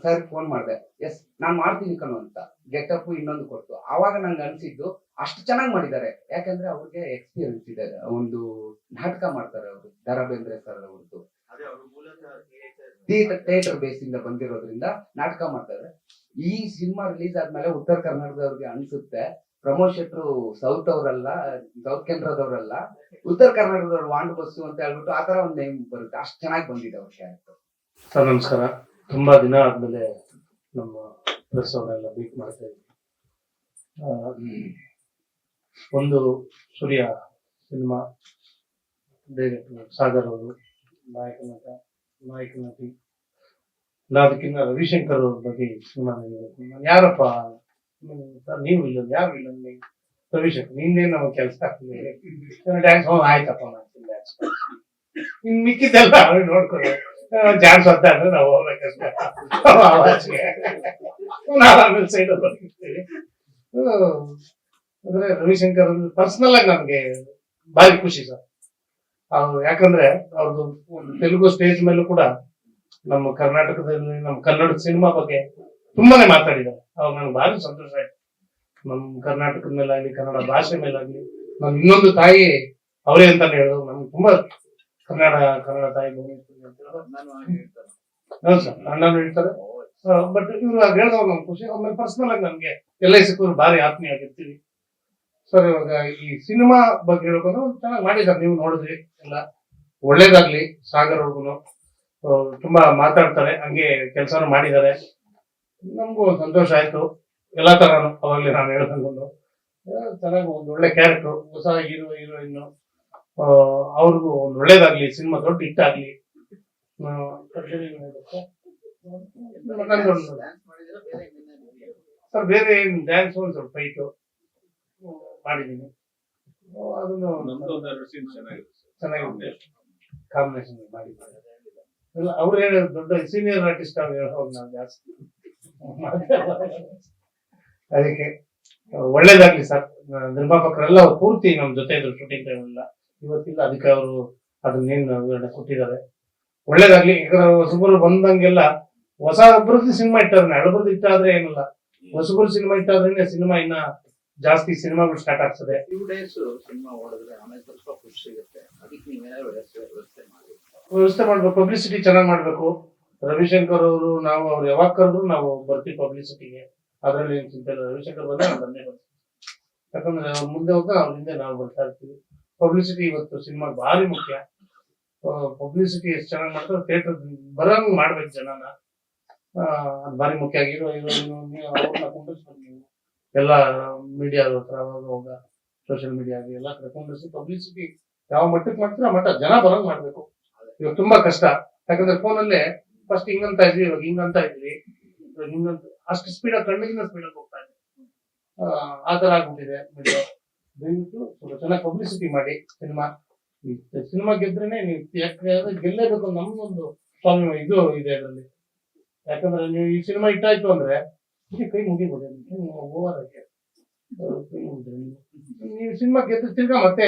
ಸರ್ ಫೋನ್ ಮಾಡಿದೆ. ಎಸ್ ನಾನ್ ಮಾಡ್ತೀನಿ ಕಣು ಅಂತ ಗೆಟಪ್ ಇನ್ನೊಂದು ಕೊಟ್ಟು. ಆವಾಗ ನಂಗೆ ಅನ್ಸಿದ್ದು ಅಷ್ಟು ಚೆನ್ನಾಗಿ ಮಾಡಿದ್ದಾರೆ, ಯಾಕಂದ್ರೆ ಅವ್ರಿಗೆ ಎಕ್ಸ್ಪೀರಿಯನ್ಸ್ ಇದೆ. ಒಂದು ನಾಟಕ ಮಾಡ್ತಾರೆ ಅವರು, ದ ರಾ ಬೇಂದ್ರೆ ಸರ್ ಅವ್ರದ್ದು ಥಿಯೇಟರ್ ಬೇಸ್ ಇಂದ ಬಂದಿರೋದ್ರಿಂದ ನಾಟಕ ಮಾಡ್ತಾರೆ. ಈ ಸಿನಿಮಾ ರಿಲೀಸ್ ಆದ್ಮೇಲೆ ಉತ್ತರ ಕರ್ನಾಟಕದವ್ರಿಗೆ ಅನ್ಸುತ್ತೆ ಪ್ರಮೋದ್ ಶೆಟ್ರು ಸೌತ್ ಕೆನರಾದವ್ರಲ್ಲ, ಉತ್ತರ ಕರ್ನಾಟಕದವ್ರು ವಾಂಡ್ ಬಸ್ಸು ಅಂತ ಹೇಳ್ಬಿಟ್ಟು ಆತರ ಒಂದು ನೇಮ್ ಬರುತ್ತೆ. ಅಷ್ಟು ಚೆನ್ನಾಗಿ ಬಂದಿದೆ ಅವ್ರ ಕ್ಯಾರೆಕ್ಟರ್. ಸರ್ ನಮಸ್ಕಾರ. ತುಂಬಾ ದಿನ ಆದ್ಮೇಲೆ ನಮ್ಮ ಪ್ರೆಸ್ ಅವರೆಲ್ಲ ಮೀಟ್ ಮಾಡ್ತಾ ಇದ್ವಿ. ಒಂದು ಸೂರ್ಯ ಸಿನಿಮಾ ಡೈರೆಕ್ಟರ್ ಸಾಗರ್ ಅವರು, ನಾಯಕ ನಟಿ. ಅದಕ್ಕಿಂತ ರವಿಶಂಕರ್ ಅವ್ರ ಬಗ್ಗೆ ಸಿನಿಮಾ ನಾನು ಯಾರಪ್ಪ ಸರ್, ನೀವು ಇಲ್ಲ ಯಾರು ಇಲ್ಲ, ರವಿಶಂಕರ್ ನಿನ್ನೇನು ನಮಗೆ ಕೆಲಸ ಆಗ್ತದೆ, ಡ್ಯಾನ್ಸ್ ಆಯ್ತಪ್ಪ ಮಾಡ್ತೀನಿ ಡ್ಯಾನ್ಸ್, ಇನ್ ಮಿಕ್ಕಿದ್ದೆಲ್ಲ ಅವ್ರಿಗೆ ನೋಡ್ಕೊಂಡು ಡ್ಯಾನ್ಸ್ ಅಂತ ಅಂದ್ರೆ ನಾವು ಹೋಗ್ಬೇಕಷ್ಟೇ ಆಮೇಲೆ ಸೈಡ್ ಬರ್ತಿರ್ತೀವಿ. ಅಂದ್ರೆ ರವಿಶಂಕರ್ ಪರ್ಸನಲ್ ಆಗಿ ನಮ್ಗೆ ಭಾರಿ ಖುಷಿ ಸರ್. ಅವ್ರು ಯಾಕಂದ್ರೆ ಅವ್ರದ್ದು ಒಂದು ತೆಲುಗು ಸ್ಟೇಜ್ ಮೇಲೂ ಕೂಡ ನಮ್ಮ ಕರ್ನಾಟಕದಲ್ಲಿ ನಮ್ಮ ಕನ್ನಡ ಸಿನಿಮಾ ಬಗ್ಗೆ ತುಂಬಾನೇ ಮಾತಾಡಿದ್ದಾರೆ. ಅವಾಗ ನಂಗೆ ಭಾರಿ ಸಂತೋಷ ಆಯ್ತು. ನಮ್ಮ ಕರ್ನಾಟಕದ ಮೇಲಾಗ್ಲಿ, ಕನ್ನಡ ಭಾಷೆ ಮೇಲಾಗ್ಲಿ, ನಮ್ ಇನ್ನೊಂದು ತಾಯಿ ಅವರೇ ಅಂತಾನೆ ಹೇಳೋದು. ನಮ್ಗೆ ತುಂಬಾ ಕನ್ನಡ ತಾಯಿ ಭುವನೇಶ್ವರಿ ಅಂತ ಹೇಳೋದು. ನಾನು ಹಾಗೆ ಹೇಳ್ತಾರೆ. ಹೌದು ಸರ್, ಅಣ್ಣನು ಹೇಳ್ತಾರೆ. ಬಟ್ ಇವ್ರು ಆಗ ಹೇಳಿದವ್ರು ನಮ್ಗೆ ಖುಷಿ. ಆಮೇಲೆ ಪರ್ಸನಲ್ ಆಗಿ ನಮ್ಗೆ ಎಲ್ಲ ಸಿಕ್ಕರು ಭಾರಿ ಆತ್ಮೀಯ ಆಗಿರ್ತೀವಿ ಸರ್. ಇವಾಗ ಈ ಸಿನಿಮಾ ಬಗ್ಗೆ ಹೇಳ್ಕೊಂಡು ಚೆನ್ನಾಗಿ ಮಾಡಿದ್ದಾರೆ, ನೀವು ನೋಡಿದ್ರಿ ಎಲ್ಲ. ಒಳ್ಳೇದಾಗ್ಲಿ ಸಾಗರ್ ಅವ್ರಿಗೂ. ತುಂಬಾ ಮಾತಾಡ್ತಾರೆ, ಹಂಗೆ ಕೆಲಸನೂ ಮಾಡಿದ್ದಾರೆ. ನಮಗೂ ಸಂತೋಷ ಆಯ್ತು ಎಲ್ಲಾ ತರಾನು. ಅವಾಗಲೇ ನಾನು ಹೇಳ್ದಂಗೊಂದು ಚೆನ್ನಾಗಿ ಒಂದು ಒಳ್ಳೆ ಕ್ಯಾರೆಕ್ಟರ್, ಹೊಸ ಹೀರೋಯಿನ್, ಅವ್ರಿಗೂ ಒಂದು ಒಳ್ಳೇದಾಗ್ಲಿ, ಸಿನಿಮಾ ದೊಡ್ಡ ಹಿಟ್ ಆಗ್ಲಿ. ಡ್ಯಾನ್ಸ್ ಮಾಡಿದ್ರೆ ಬೇರೆ ಇನ್ನೇನು ಸರ್ ಬೇರೆ ಏನ್ ಡ್ಯಾನ್ಸ್ ಒಂದು ಸ್ವಲ್ಪ ಫೈಟು ಮಾಡಿದ್ದೀನಿ, ಅದನ್ನು ನಮ್ದು ಒಂದೆರಡು ಸೀನ್ ಚೆನ್ನಾಗಿದೆ ಸರ್. ಚೆನ್ನಾಗಿದೆ, ಕಾಂಬಿನೇಷನ್ ಮಾಡಿದ್ದಾರೆ. ಇಲ್ಲ ಅವ್ರು ಹೇಳ ದೊಡ್ಡ ಸೀನಿಯರ್ ಆರ್ಟಿಸ್ಟ್ ಅವ್ರು ಹೇಳೋದು ನಾವು ಜಾಸ್ತಿ. ಅದಕ್ಕೆ ಒಳ್ಳೇದಾಗ್ಲಿ ಸರ್. ನಿರ್ಮಾಪಕರೆಲ್ಲ ಪೂರ್ತಿ ನಮ್ ಜೊತೆ ಇದ್ರು ಶೂಟಿಂಗ್ ಟೈಮ್ ಎಲ್ಲ. ಇವತ್ತಿಲ್ಲ, ಅದಕ್ಕೆ ಅವರು ಅದನ್ನೇನು ವಿವರಣೆ ಕೊಟ್ಟಿದ್ದಾರೆ. ಒಳ್ಳೇದಾಗ್ಲಿ. ಯಾಕಂದ್ರೆ ಹೊಸಬರು ಬಂದಂಗೆಲ್ಲ ಹೊಸ ಒಬ್ಬರದ್ದು ಸಿನಿಮಾ ಇಟ್ಟಾರೆ, ಹಳಬರದ್ದು ಇಟ್ಟಾದ್ರೆ ಏನಲ್ಲ, ಹೊಸಬರು ಸಿನಿಮಾ ಇಟ್ಟಾದ್ರೆ ಸಿನಿಮಾ ಇನ್ನ ಜಾಸ್ತಿ ಸಿನಿಮಾಗಳು ಸ್ಟಾರ್ಟ್ ಆಗ್ತದೆ. ಫ್ಯೂ ಡೇಸ್ ಸಿನಿಮಾ ಓಡಿದ್ರೆ ಆಮೇಲೆ ಸ್ವಲ್ಪ ಖುಷಿ ಸಿಗುತ್ತೆ. ಅದಕ್ಕೆ ನೀವೇನಾದ್ರು ವ್ಯವಸ್ಥೆ ಮಾಡಿ ವ್ಯವಸ್ಥೆ ಮಾಡ್ಬೇಕು, ಪಬ್ಲಿಸಿಟಿ ಚೆನ್ನಾಗಿ ಮಾಡ್ಬೇಕು. ರವಿಶಂಕರ್ ಅವರು, ನಾವು ಅವ್ರು ಯಾವಾಗ ಕರೆದ್ರು ನಾವು ಬರ್ತೀವಿ ಪಬ್ಲಿಸಿಟಿಗೆ, ಅದ್ರಲ್ಲಿ ಏನ್ ಚಿಂತೆ ಇಲ್ಲ. ರವಿಶಂಕರ್ ಬಂದ್ರೆ ನಾವು ಬಂದೇ ಬರ್ತೀವಿ. ಯಾಕಂದ್ರೆ ಅವ್ರ ಮುಂದೆ ಹೋಗ ಅವ್ರ ಹಿಂದೆ ನಾವು ಬರ್ತಾ ಇರ್ತೀವಿ. ಪಬ್ಲಿಸಿಟಿ ಇವತ್ತು ಸಿನಿಮಾ ಭಾರಿ ಮುಖ್ಯ. ಪಬ್ಲಿಸಿಟಿ ಎಷ್ಟು ಚೆನ್ನಾಗಿ ಮಾಡ್ತಾರೆ, ಥಿಯೇಟರ್ ಬರಂಗ್ ಮಾಡ್ಬೇಕು ಜನನ, ಅದು ಭಾರಿ ಮುಖ್ಯ. ಅವ್ರನ್ನ ಕುಂಡಿಸ್ಬೇಕು ನೀವು ಎಲ್ಲ ಮೀಡಿಯಾ ಹತ್ರ, ಅವಾಗ ಹೋಗ ಸೋಷಿಯಲ್ ಮೀಡಿಯಾ ಎಲ್ಲ ಕಡೆ ಕುಂಡಿಸಿ ಪಬ್ಲಿಸಿಟಿ ಯಾವ ಮಟ್ಟಕ್ಕೆ ಮಾಡ್ತೀರ ಆ ಮಟ್ಟ ಜನ ಬರಂಗ್ ಮಾಡ್ಬೇಕು. ಇವಾಗ ತುಂಬಾ ಕಷ್ಟ. ಯಾಕಂದ್ರೆ ಫೋನಲ್ಲೇ ಫಸ್ಟ್ ಹಿಂಗಂತ ಇದ್ವಿ, ಇವಾಗ ಹಿಂಗಂತ ಇದ್ವಿ, ಹಿಂಗಂತ ಅಷ್ಟು ಸ್ಪೀಡಾಗಿ ಕಣ್ಣಿಗಿನ ಸ್ಪೀಡಾಗಿ ಹೋಗ್ತಾ ಇದೆ. ಆ ತರ ಆಗ್ಬಿಟ್ಟಿದೆ ಮೀಡಿಯಾ. ದಯವಿಟ್ಟು ಸ್ವಲ್ಪ ಚೆನ್ನಾಗಿ ಪಬ್ಲಿಸಿಟಿ ಮಾಡಿ ಸಿನಿಮಾ. ಸಿನಿಮಾ ಗೆದ್ರೇನೆ ನೀವು, ಯಾಕಂದ್ರೆ ಗೆಲ್ಲೇಬೇಕು ನಮ್ದೊಂದು ಸ್ವಾಮಿ ಇದು ಇದೆ ಅದರಲ್ಲಿ. ಯಾಕಂದ್ರೆ ನೀವು ಈ ಸಿನಿಮಾ ಇಟ್ಟಾಯ್ತು ಅಂದ್ರೆ ಕೈ ಮುಗಿಬೋದು ಓವರ್ ಆಗಿ. ನೀವು ಸಿನಿಮಾ ಗೆದ್ದು ತಿರ್ಗಾ ಮತ್ತೆ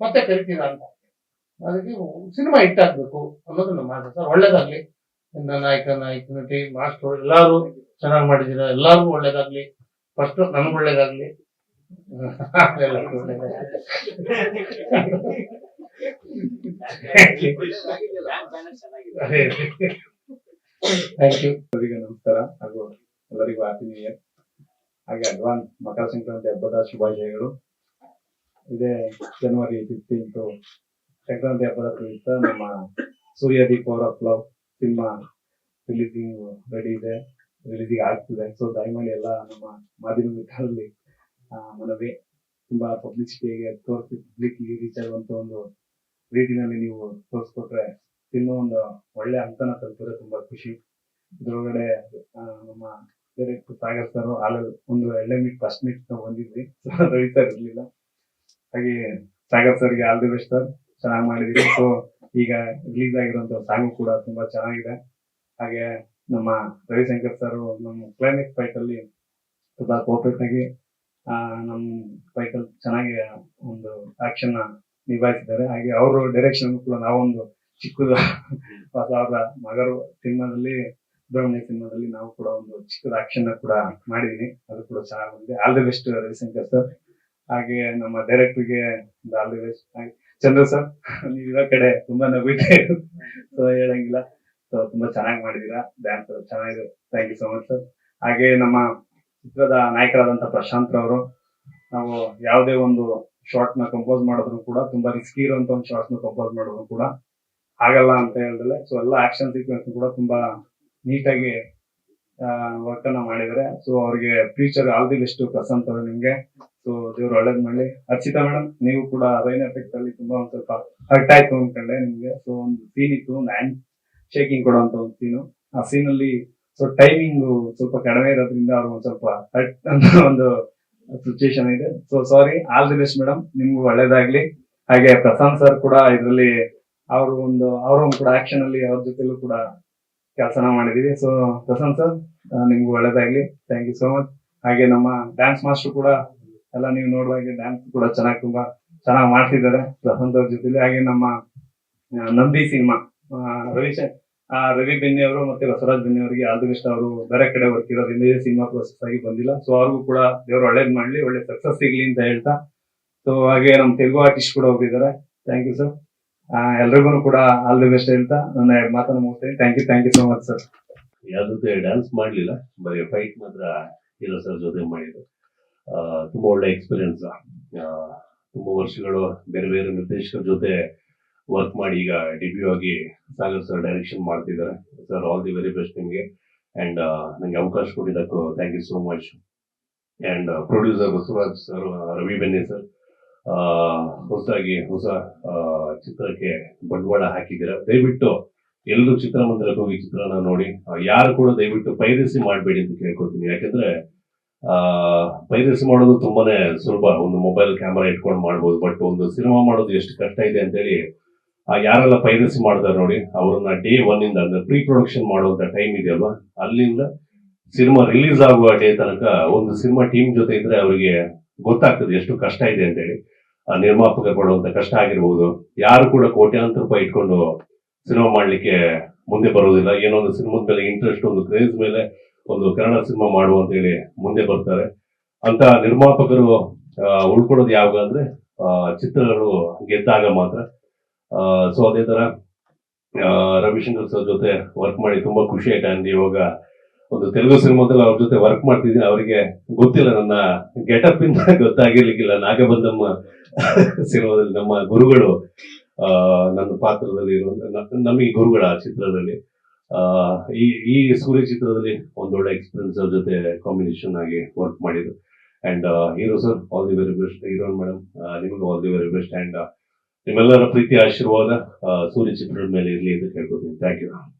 ಮತ್ತೆ ಕರಿತೀರಾ ಅಂತ. ಅದಕ್ಕೆ ಸಿನಿಮಾ ಇಟ್ಟಾಗ್ಬೇಕು ಅನ್ನೋದು ನಮ್ಮ ಆಸೆ ಸರ್. ಒಳ್ಳೇದಾಗ್ಲಿ. ನಾಯಕ ನಟಿ ಮಾಸ್ಟರ್ ಎಲ್ಲಾರು ಚೆನ್ನಾಗಿ ಮಾಡಿದೀರ, ಎಲ್ಲಾರ್ಗು ಒಳ್ಳೇದಾಗ್ಲಿ. ಫಸ್ಟ್ ನನ್ಗೆ ಒಳ್ಳೇದಾಗ್ಲಿ. ಎಲ್ಲರಿಗೂ ಒಳ್ಳೇದಾಗ್ಲಿ. Thank you. ಎಲ್ಲರಿಗೂ ನಮಸ್ಕಾರ ಹಾಗೂ ಎಲ್ಲರಿಗೂ ಹ್ಯಾಪಿ ನ್ಯೂ ಇಯರ್. ಹಾಗೆ ಅಡ್ವಾನ್ಸ್ ಮಕರ ಸಂಕ್ರಾಂತಿ ಹಬ್ಬದ ಶುಭಾಶಯಗಳು. ಇದೇ ಜನವರಿ 15 ಸಂಕ್ರಾಂತಿ ಹಬ್ಬದ ಪ್ರಯುಕ್ತ ನಮ್ಮ Suryadeep power of love cinema releasing ready ಇದೆ, ರಿಲೀಸಿಂಗ್ ಆಗ್ತಿದೆ. ಸೊ ದಯಮಾಡಿ ಎಲ್ಲ ನಮ್ಮ ಮಾಧ್ಯಮ ಮಿತ್ರರಲ್ಲಿ ಮನವಿ, ತುಂಬಾ ಪಬ್ಲಿಸಿಟಿಗೆ ತೋರಿಸಿ ಪಬ್ಲಿಕ್ ರೀಚ್ ಆಗುವಂತ ಒಂದು ರೀತಿನಲ್ಲಿ ನೀವು ತೋರಿಸ್ಕೊಟ್ರೆ ಇನ್ನೂ ಒಂದು ಒಳ್ಳೆ ಹಂತನ ತಲುಪಿದ್ರೆ ತುಂಬಾ ಖುಷಿ. ಇದ್ರೊಳಗಡೆ ನಮ್ಮ ಡೈರೆಕ್ಟರ್ ಸಾಗರ್ ಸರ್ ಆಲ್ರೆಡಿ ಒಂದು ಎರಡನೇ ಮೀಟ್ ಫಸ್ಟ್ ಮೀಟ್ ಬಂದಿದ್ವಿ, ರವಿ ಸರ್ ಇರ್ಲಿಲ್ಲ. ಹಾಗೆ ಸಾಗರ್ ಸರ್ಗೆ ಆಲ್ ದಿ ಬೆಸ್ಟ್ ಸರ್, ಚೆನ್ನಾಗಿ ಮಾಡಿದ್ವಿ. ಸೊ ಈಗ ರಿಲೀಸ್ ಆಗಿರುವಂತ ಸಾಂಗು ಕೂಡ ತುಂಬಾ ಚೆನ್ನಾಗಿದೆ. ಹಾಗೆ ನಮ್ಮ ರವಿಶಂಕರ್ ಸರ್ ನಮ್ಮ ಕ್ಲೈಮ್ಯಾಕ್ಸ್ ಫೈಟ್ ಅಲ್ಲಿ ತುಂಬಾ ಕೋಪರೇಟ್ ಆಗಿ ನಮ್ಮ ಫೈಟ್ ಅಲ್ಲಿ ಚೆನ್ನಾಗಿ ಒಂದು ಆಕ್ಷನ್ ನಿಭಾಯಿಸಿದ್ದಾರೆ. ಹಾಗೆ ಅವರು ಡೈರೆಕ್ಷನ್ ಕೂಡ ನಾವೊಂದು ಚಿಕ್ಕದು ಹೊಸ ಅವರ ಮಗರು ಸಿನಿಮಾದಲ್ಲಿ, ಸುಬ್ರಹ್ಮಣ್ಯ ಸಿನಿಮಾದಲ್ಲಿ ನಾವು ಕೂಡ ಒಂದು ಚಿಕ್ಕದ ಆಕ್ಷನ್ ಕೂಡ ಮಾಡಿದೀನಿ, ಅದು ಕೂಡ ಚೆನ್ನಾಗಿ ಬಂದಿದೆ. All the best Ravishankar sir. ಹಾಗೆ ನಮ್ಮ ಡೈರೆಕ್ಟರ್ಗೆ ಆಲ್ ದಿ ಬೆಸ್ಟ್. ಹಾಗೆ ಚಂದ್ರ ಸರ್, ನೀವಿರೋ ಕಡೆ ತುಂಬಾ ನಗುತ್ತೆ, ಸೊ ಹೇಳಂಗಿಲ್ಲ. ಸೊ ತುಂಬಾ ಚೆನ್ನಾಗಿ ಮಾಡಿದೀರಾ, ಡ್ಯಾನ್ಸ್ ಚೆನ್ನಾಗಿದೆ. Thank you so much sir. ಹಾಗೆ ನಮ್ಮ ಚಿತ್ರದ ನಾಯಕರಾದಂತ ಪ್ರಶಾಂತ್ ರವರು, ನಾವು ಯಾವುದೇ ಒಂದು ಶಾರ್ಟ್ ನ ಕಂಪೋಸ್ ಮಾಡಿದ್ರು ಕೂಡ ತುಂಬಾ ರಿಸ್ಕಿ ಇರುವಂತ ಒಂದು ಶಾರ್ಟ್ ನ ಕಂಪೋಸ್ ಮಾಡಿದ್ರು ಕೂಡ ಆಗಲ್ಲ ಅಂತ ಹೇಳಿದ್ರೆ, ಸೊ ಎಲ್ಲ ಆಕ್ಷನ್ ಸೀಕ್ವೆನ್ಸ್ ಕೂಡ ತುಂಬಾ ನೀಟಾಗಿ ವರ್ಕ್ ಅನ್ನ ಮಾಡಿದ್ದಾರೆ. ಸೊ ಅವ್ರಿಗೆ future all the best Prashanth ಅವರು ನಿಮ್ಗೆ. ಸೊ ದೇವ್ರು ಒಳ್ಳೇದ್ ಮಾಡ್ಲಿ. ಅರ್ಚಿತಾ ಮೇಡಮ್, ನೀವು ಕೂಡ ರೈನ್ ಎಫೆಕ್ಟ್ ಅಲ್ಲಿ ತುಂಬಾ ಒಂದ್ ಸ್ವಲ್ಪ ಹರ್ಟ್ ಆಯ್ತು ಅನ್ಕೊಂಡೆ ನಿಮ್ಗೆ. ಸೊ ಒಂದು ಸೀನ್ ಇತ್ತು, ಒಂದು ಹ್ಯಾಂಡ್ ಶೇಕಿಂಗ್ ಕೊಡುವಂತ ಒಂದು ಸೀನು. ಆ ಸೀನ್ ಅಲ್ಲಿ ಸೊ ಟೈಮಿಂಗ್ ಸ್ವಲ್ಪ ಕಡಿಮೆ ಇರೋದ್ರಿಂದ ಅವ್ರು ಒಂದ್ ಸ್ವಲ್ಪ ಹರ್ಟ್ ಅಂತ ಒಂದು ಸಿಚುಯೇಷನ್ ಇದೆ. So sorry, all the best madam, ನಿಮ್ಗೂ ಒಳ್ಳೇದಾಗ್ಲಿ. ಹಾಗೆ ಪ್ರಶಾಂತ್ ಸರ್ ಕೂಡ ಇದರಲ್ಲಿ ಅವರು ಕೂಡ ಆಕ್ಷನ್ ಅಲ್ಲಿ ಅವ್ರ ಜೊತೆಲೂ ಕೂಡ ಕೆಲಸನ ಮಾಡಿದೀವಿ. ಸೊ ಪ್ರಶಾಂತ್ ಸರ್, ನಿಮ್ಗೂ ಒಳ್ಳೇದಾಗ್ಲಿ. Thank you so much. ಹಾಗೆ ನಮ್ಮ ಡ್ಯಾನ್ಸ್ ಮಾಸ್ಟರ್ ಕೂಡ ಎಲ್ಲ ನೀವು ನೋಡುವಾಗೆ ಡ್ಯಾನ್ಸ್ ಕೂಡ ತುಂಬಾ ಚೆನ್ನಾಗಿ ಮಾಡ್ತಿದ್ದಾರೆ ಪ್ರಶಾಂತ್ ಅವ್ರ ಜೊತೆಲಿ. ಹಾಗೆ ನಮ್ಮ ನಂದಿ ಸಿನಿಮಾ ರವಿ ಬೆನ್ನಿ ಅವರು ಮತ್ತೆ ಬಸವರಾಜ್ ಬೆನ್ನಿ ಅವರಿಗೆ ಆಲ್ ದಿ ಬೆಸ್ಟ್. ಅವರು ಬೇರೆ ಕಡೆ ವರ್ಕ್ ಇರೋದ್ರಿಂದ ಇದೇ ಸಿನಿಮಾ ಪ್ರೋಸೆಸ್ ಆಗಿ ಬಂದಿಲ್ಲ. ಸೊ ಅವ್ರಿಗೂ ಕೂಡ ದೇವ್ರು ಒಳ್ಳೇದ್ ಮಾಡ್ಲಿ, ಒಳ್ಳೆ ಸಕ್ಸಸ್ ಸಿಗ್ಲಿ ಅಂತ ಹೇಳ್ತಾ, ಸೊ ಹಾಗೆ ನಮ್ಮ ತೆಲುಗು ಆರ್ಟಿಸ್ಟ್ ಕೂಡ ಹೋಗಿದ್ದಾರೆ. Thank you sir. ಎಲ್ರಿಗೂ ಕೂಡ ಆಲ್ ದಿ ಬೆಸ್ಟ್ ಹೇಳ್ತಾ ನನ್ನ ಮಾತನ್ನು ಮುಗಿಸ್ತೇನೆ. Thank you so much sir. ಯಾರ ಜೊತೆ ಡ್ಯಾನ್ಸ್ ಮಾಡ್ಲಿಲ್ಲ, ಬರೀ ಫೈಟ್ ಮಾತ್ರ ಹೀರೋ ಸರ್ ಜೊತೆ ಮಾಡಿದ್ರು. ತುಂಬಾ ಒಳ್ಳೆ ಎಕ್ಸ್ಪೀರಿಯನ್ಸ್. ತುಂಬಾ ವರ್ಷಗಳು ಬೇರೆ ಬೇರೆ ನಿರ್ದೇಶಕರ ಜೊತೆ ವರ್ಕ್ ಮಾಡಿ ಈಗ ಡೆಬ್ಯೂ ಆಗಿ ಸಾಗರ್ ಸರ್ ಡೈರೆಕ್ಷನ್ ಮಾಡ್ತಿದ್ದಾರೆ. Sir all the very best ನಿಮಗೆ. ಅಂಡ್ ನಂಗೆ ಅವಕಾಶ ಕೊಟ್ಟಿದ್ದಕ್ಕೂ thank you so much. And producer Basavaraj sir, Ravi Benni sir, ಹೊಸ ಚಿತ್ರಕ್ಕೆ ಬಂಡವಾಳ ಹಾಕಿದ್ದೀರಾ. ದಯವಿಟ್ಟು ಎಲ್ಲರೂ ಚಿತ್ರಮಂದಿರಕ್ಕೆ ಹೋಗಿ ಚಿತ್ರನ ನೋಡಿ. ಯಾರು ಕೂಡ ದಯವಿಟ್ಟು ಪೈರಸಿ ಮಾಡಬೇಡಿ ಅಂತ ಕೇಳ್ಕೊತೀನಿ. ಯಾಕಂದ್ರೆ ಪೈರಸಿ ಮಾಡೋದು ತುಂಬಾನೇ ಸುಲಭ, ಒಂದು ಮೊಬೈಲ್ ಕ್ಯಾಮರಾ ಇಟ್ಕೊಂಡು ಮಾಡ್ಬೋದು. ಬಟ್ ಒಂದು ಸಿನಿಮಾ ಮಾಡೋದು ಎಷ್ಟು ಕಷ್ಟ ಇದೆ ಅಂತೇಳಿ ಯಾರೆಲ್ಲ ಪೈರಸಿ ಮಾಡ್ತಾರೆ ನೋಡಿ, ಅವ್ರನ್ನ ಡೇ 1 ಇಂದ ಅಂದ್ರೆ ಪ್ರೀ ಪ್ರೊಡಕ್ಷನ್ ಮಾಡುವಂತ ಟೈಮ್ ಇದೆಯಲ್ವಾ, ಅಲ್ಲಿಂದ ಸಿನಿಮಾ ರಿಲೀಸ್ ಆಗುವ ಡೇ ತನಕ ಒಂದು ಸಿನಿಮಾ ಟೀಮ್ ಜೊತೆ ಇದ್ರೆ ಅವರಿಗೆ ಗೊತ್ತಾಗ್ತದೆ ಎಷ್ಟು ಕಷ್ಟ ಇದೆ ಅಂತೇಳಿ. ನಿರ್ಮಾಪಕರು ಪಡುವಂತ ಕಷ್ಟ ಆಗಿರ್ಬೋದು. ಯಾರು ಕೂಡ ಕೋಟ್ಯಾಂತರ ರೂಪಾಯಿ ಇಟ್ಕೊಂಡು ಸಿನಿಮಾ ಮಾಡ್ಲಿಕ್ಕೆ ಮುಂದೆ ಬರೋದಿಲ್ಲ. ಏನೋ ಒಂದು ಸಿನಿಮಾದ ಮೇಲೆ ಇಂಟ್ರೆಸ್ಟ್, ಒಂದು ಕ್ರೇಜ್ ಮೇಲೆ ಒಂದು ಕನ್ನಡ ಸಿನಿಮಾ ಮಾಡುವ ಅಂತ ಹೇಳಿ ಮುಂದೆ ಬರ್ತಾರೆ. ಅಂತ ನಿರ್ಮಾಪಕರು ಉಳ್ಕೊಳ್ಳೋದು ಯಾವಾಗ ಅಂದ್ರೆ ಚಿತ್ರಗಳು ಗೆದ್ದಾಗ ಮಾತ್ರ. ಸೊ ಅದೇ ತರ ರವಿಶಂಕರ್ ಸರ್ ಜೊತೆ ವರ್ಕ್ ಮಾಡಿ ತುಂಬಾ ಖುಷಿ ಆಯ್ತು. ಅಂಡ್ ಇವಾಗ ಒಂದು ತೆಲುಗು ಸಿನಿಮಾದಲ್ಲಿ ಅವ್ರ ಜೊತೆ ವರ್ಕ್ ಮಾಡ್ತಿದ್ದೀನಿ. ಅವರಿಗೆ ಗೊತ್ತಿಲ್ಲ, ನನ್ನ ಗೆಟಪ್ ಇಂದ ಗೊತ್ತಾಗಿರ್ಲಿಕ್ಕಿಲ್ಲ. ನಾಗಬಂಧಮ್ಮ ಸಿನಿಮಾದಲ್ಲಿ ನಮ್ಮ ಗುರುಗಳು ನನ್ನ ಪಾತ್ರದಲ್ಲಿ ನಮಗೆ ಗುರುಗಳ ಚಿತ್ರದಲ್ಲಿ ಈ ಸೂರ್ಯ ಚಿತ್ರದಲ್ಲಿ ಒಂದೊಳ್ಳೆ ಎಕ್ಸ್ಪೀರಿಯನ್ಸ್ ಅವ್ರ ಜೊತೆ ಕಾಂಬಿನೇಷನ್ ಆಗಿ ವರ್ಕ್ ಮಾಡಿದ್ರು. And hero sir all the very best. Heroine madam ನಿಮಗೂ all the very best. And ನಿಮ್ಮೆಲ್ಲರ ಪ್ರೀತಿ ಆಶೀರ್ವಾದ ಸೂರ್ಯ ಚಿತ್ರದ ಮೇಲೆ ಇರಲಿ ಅಂತ ಕೇಳ್ಕೊತೀನಿ. Thank you.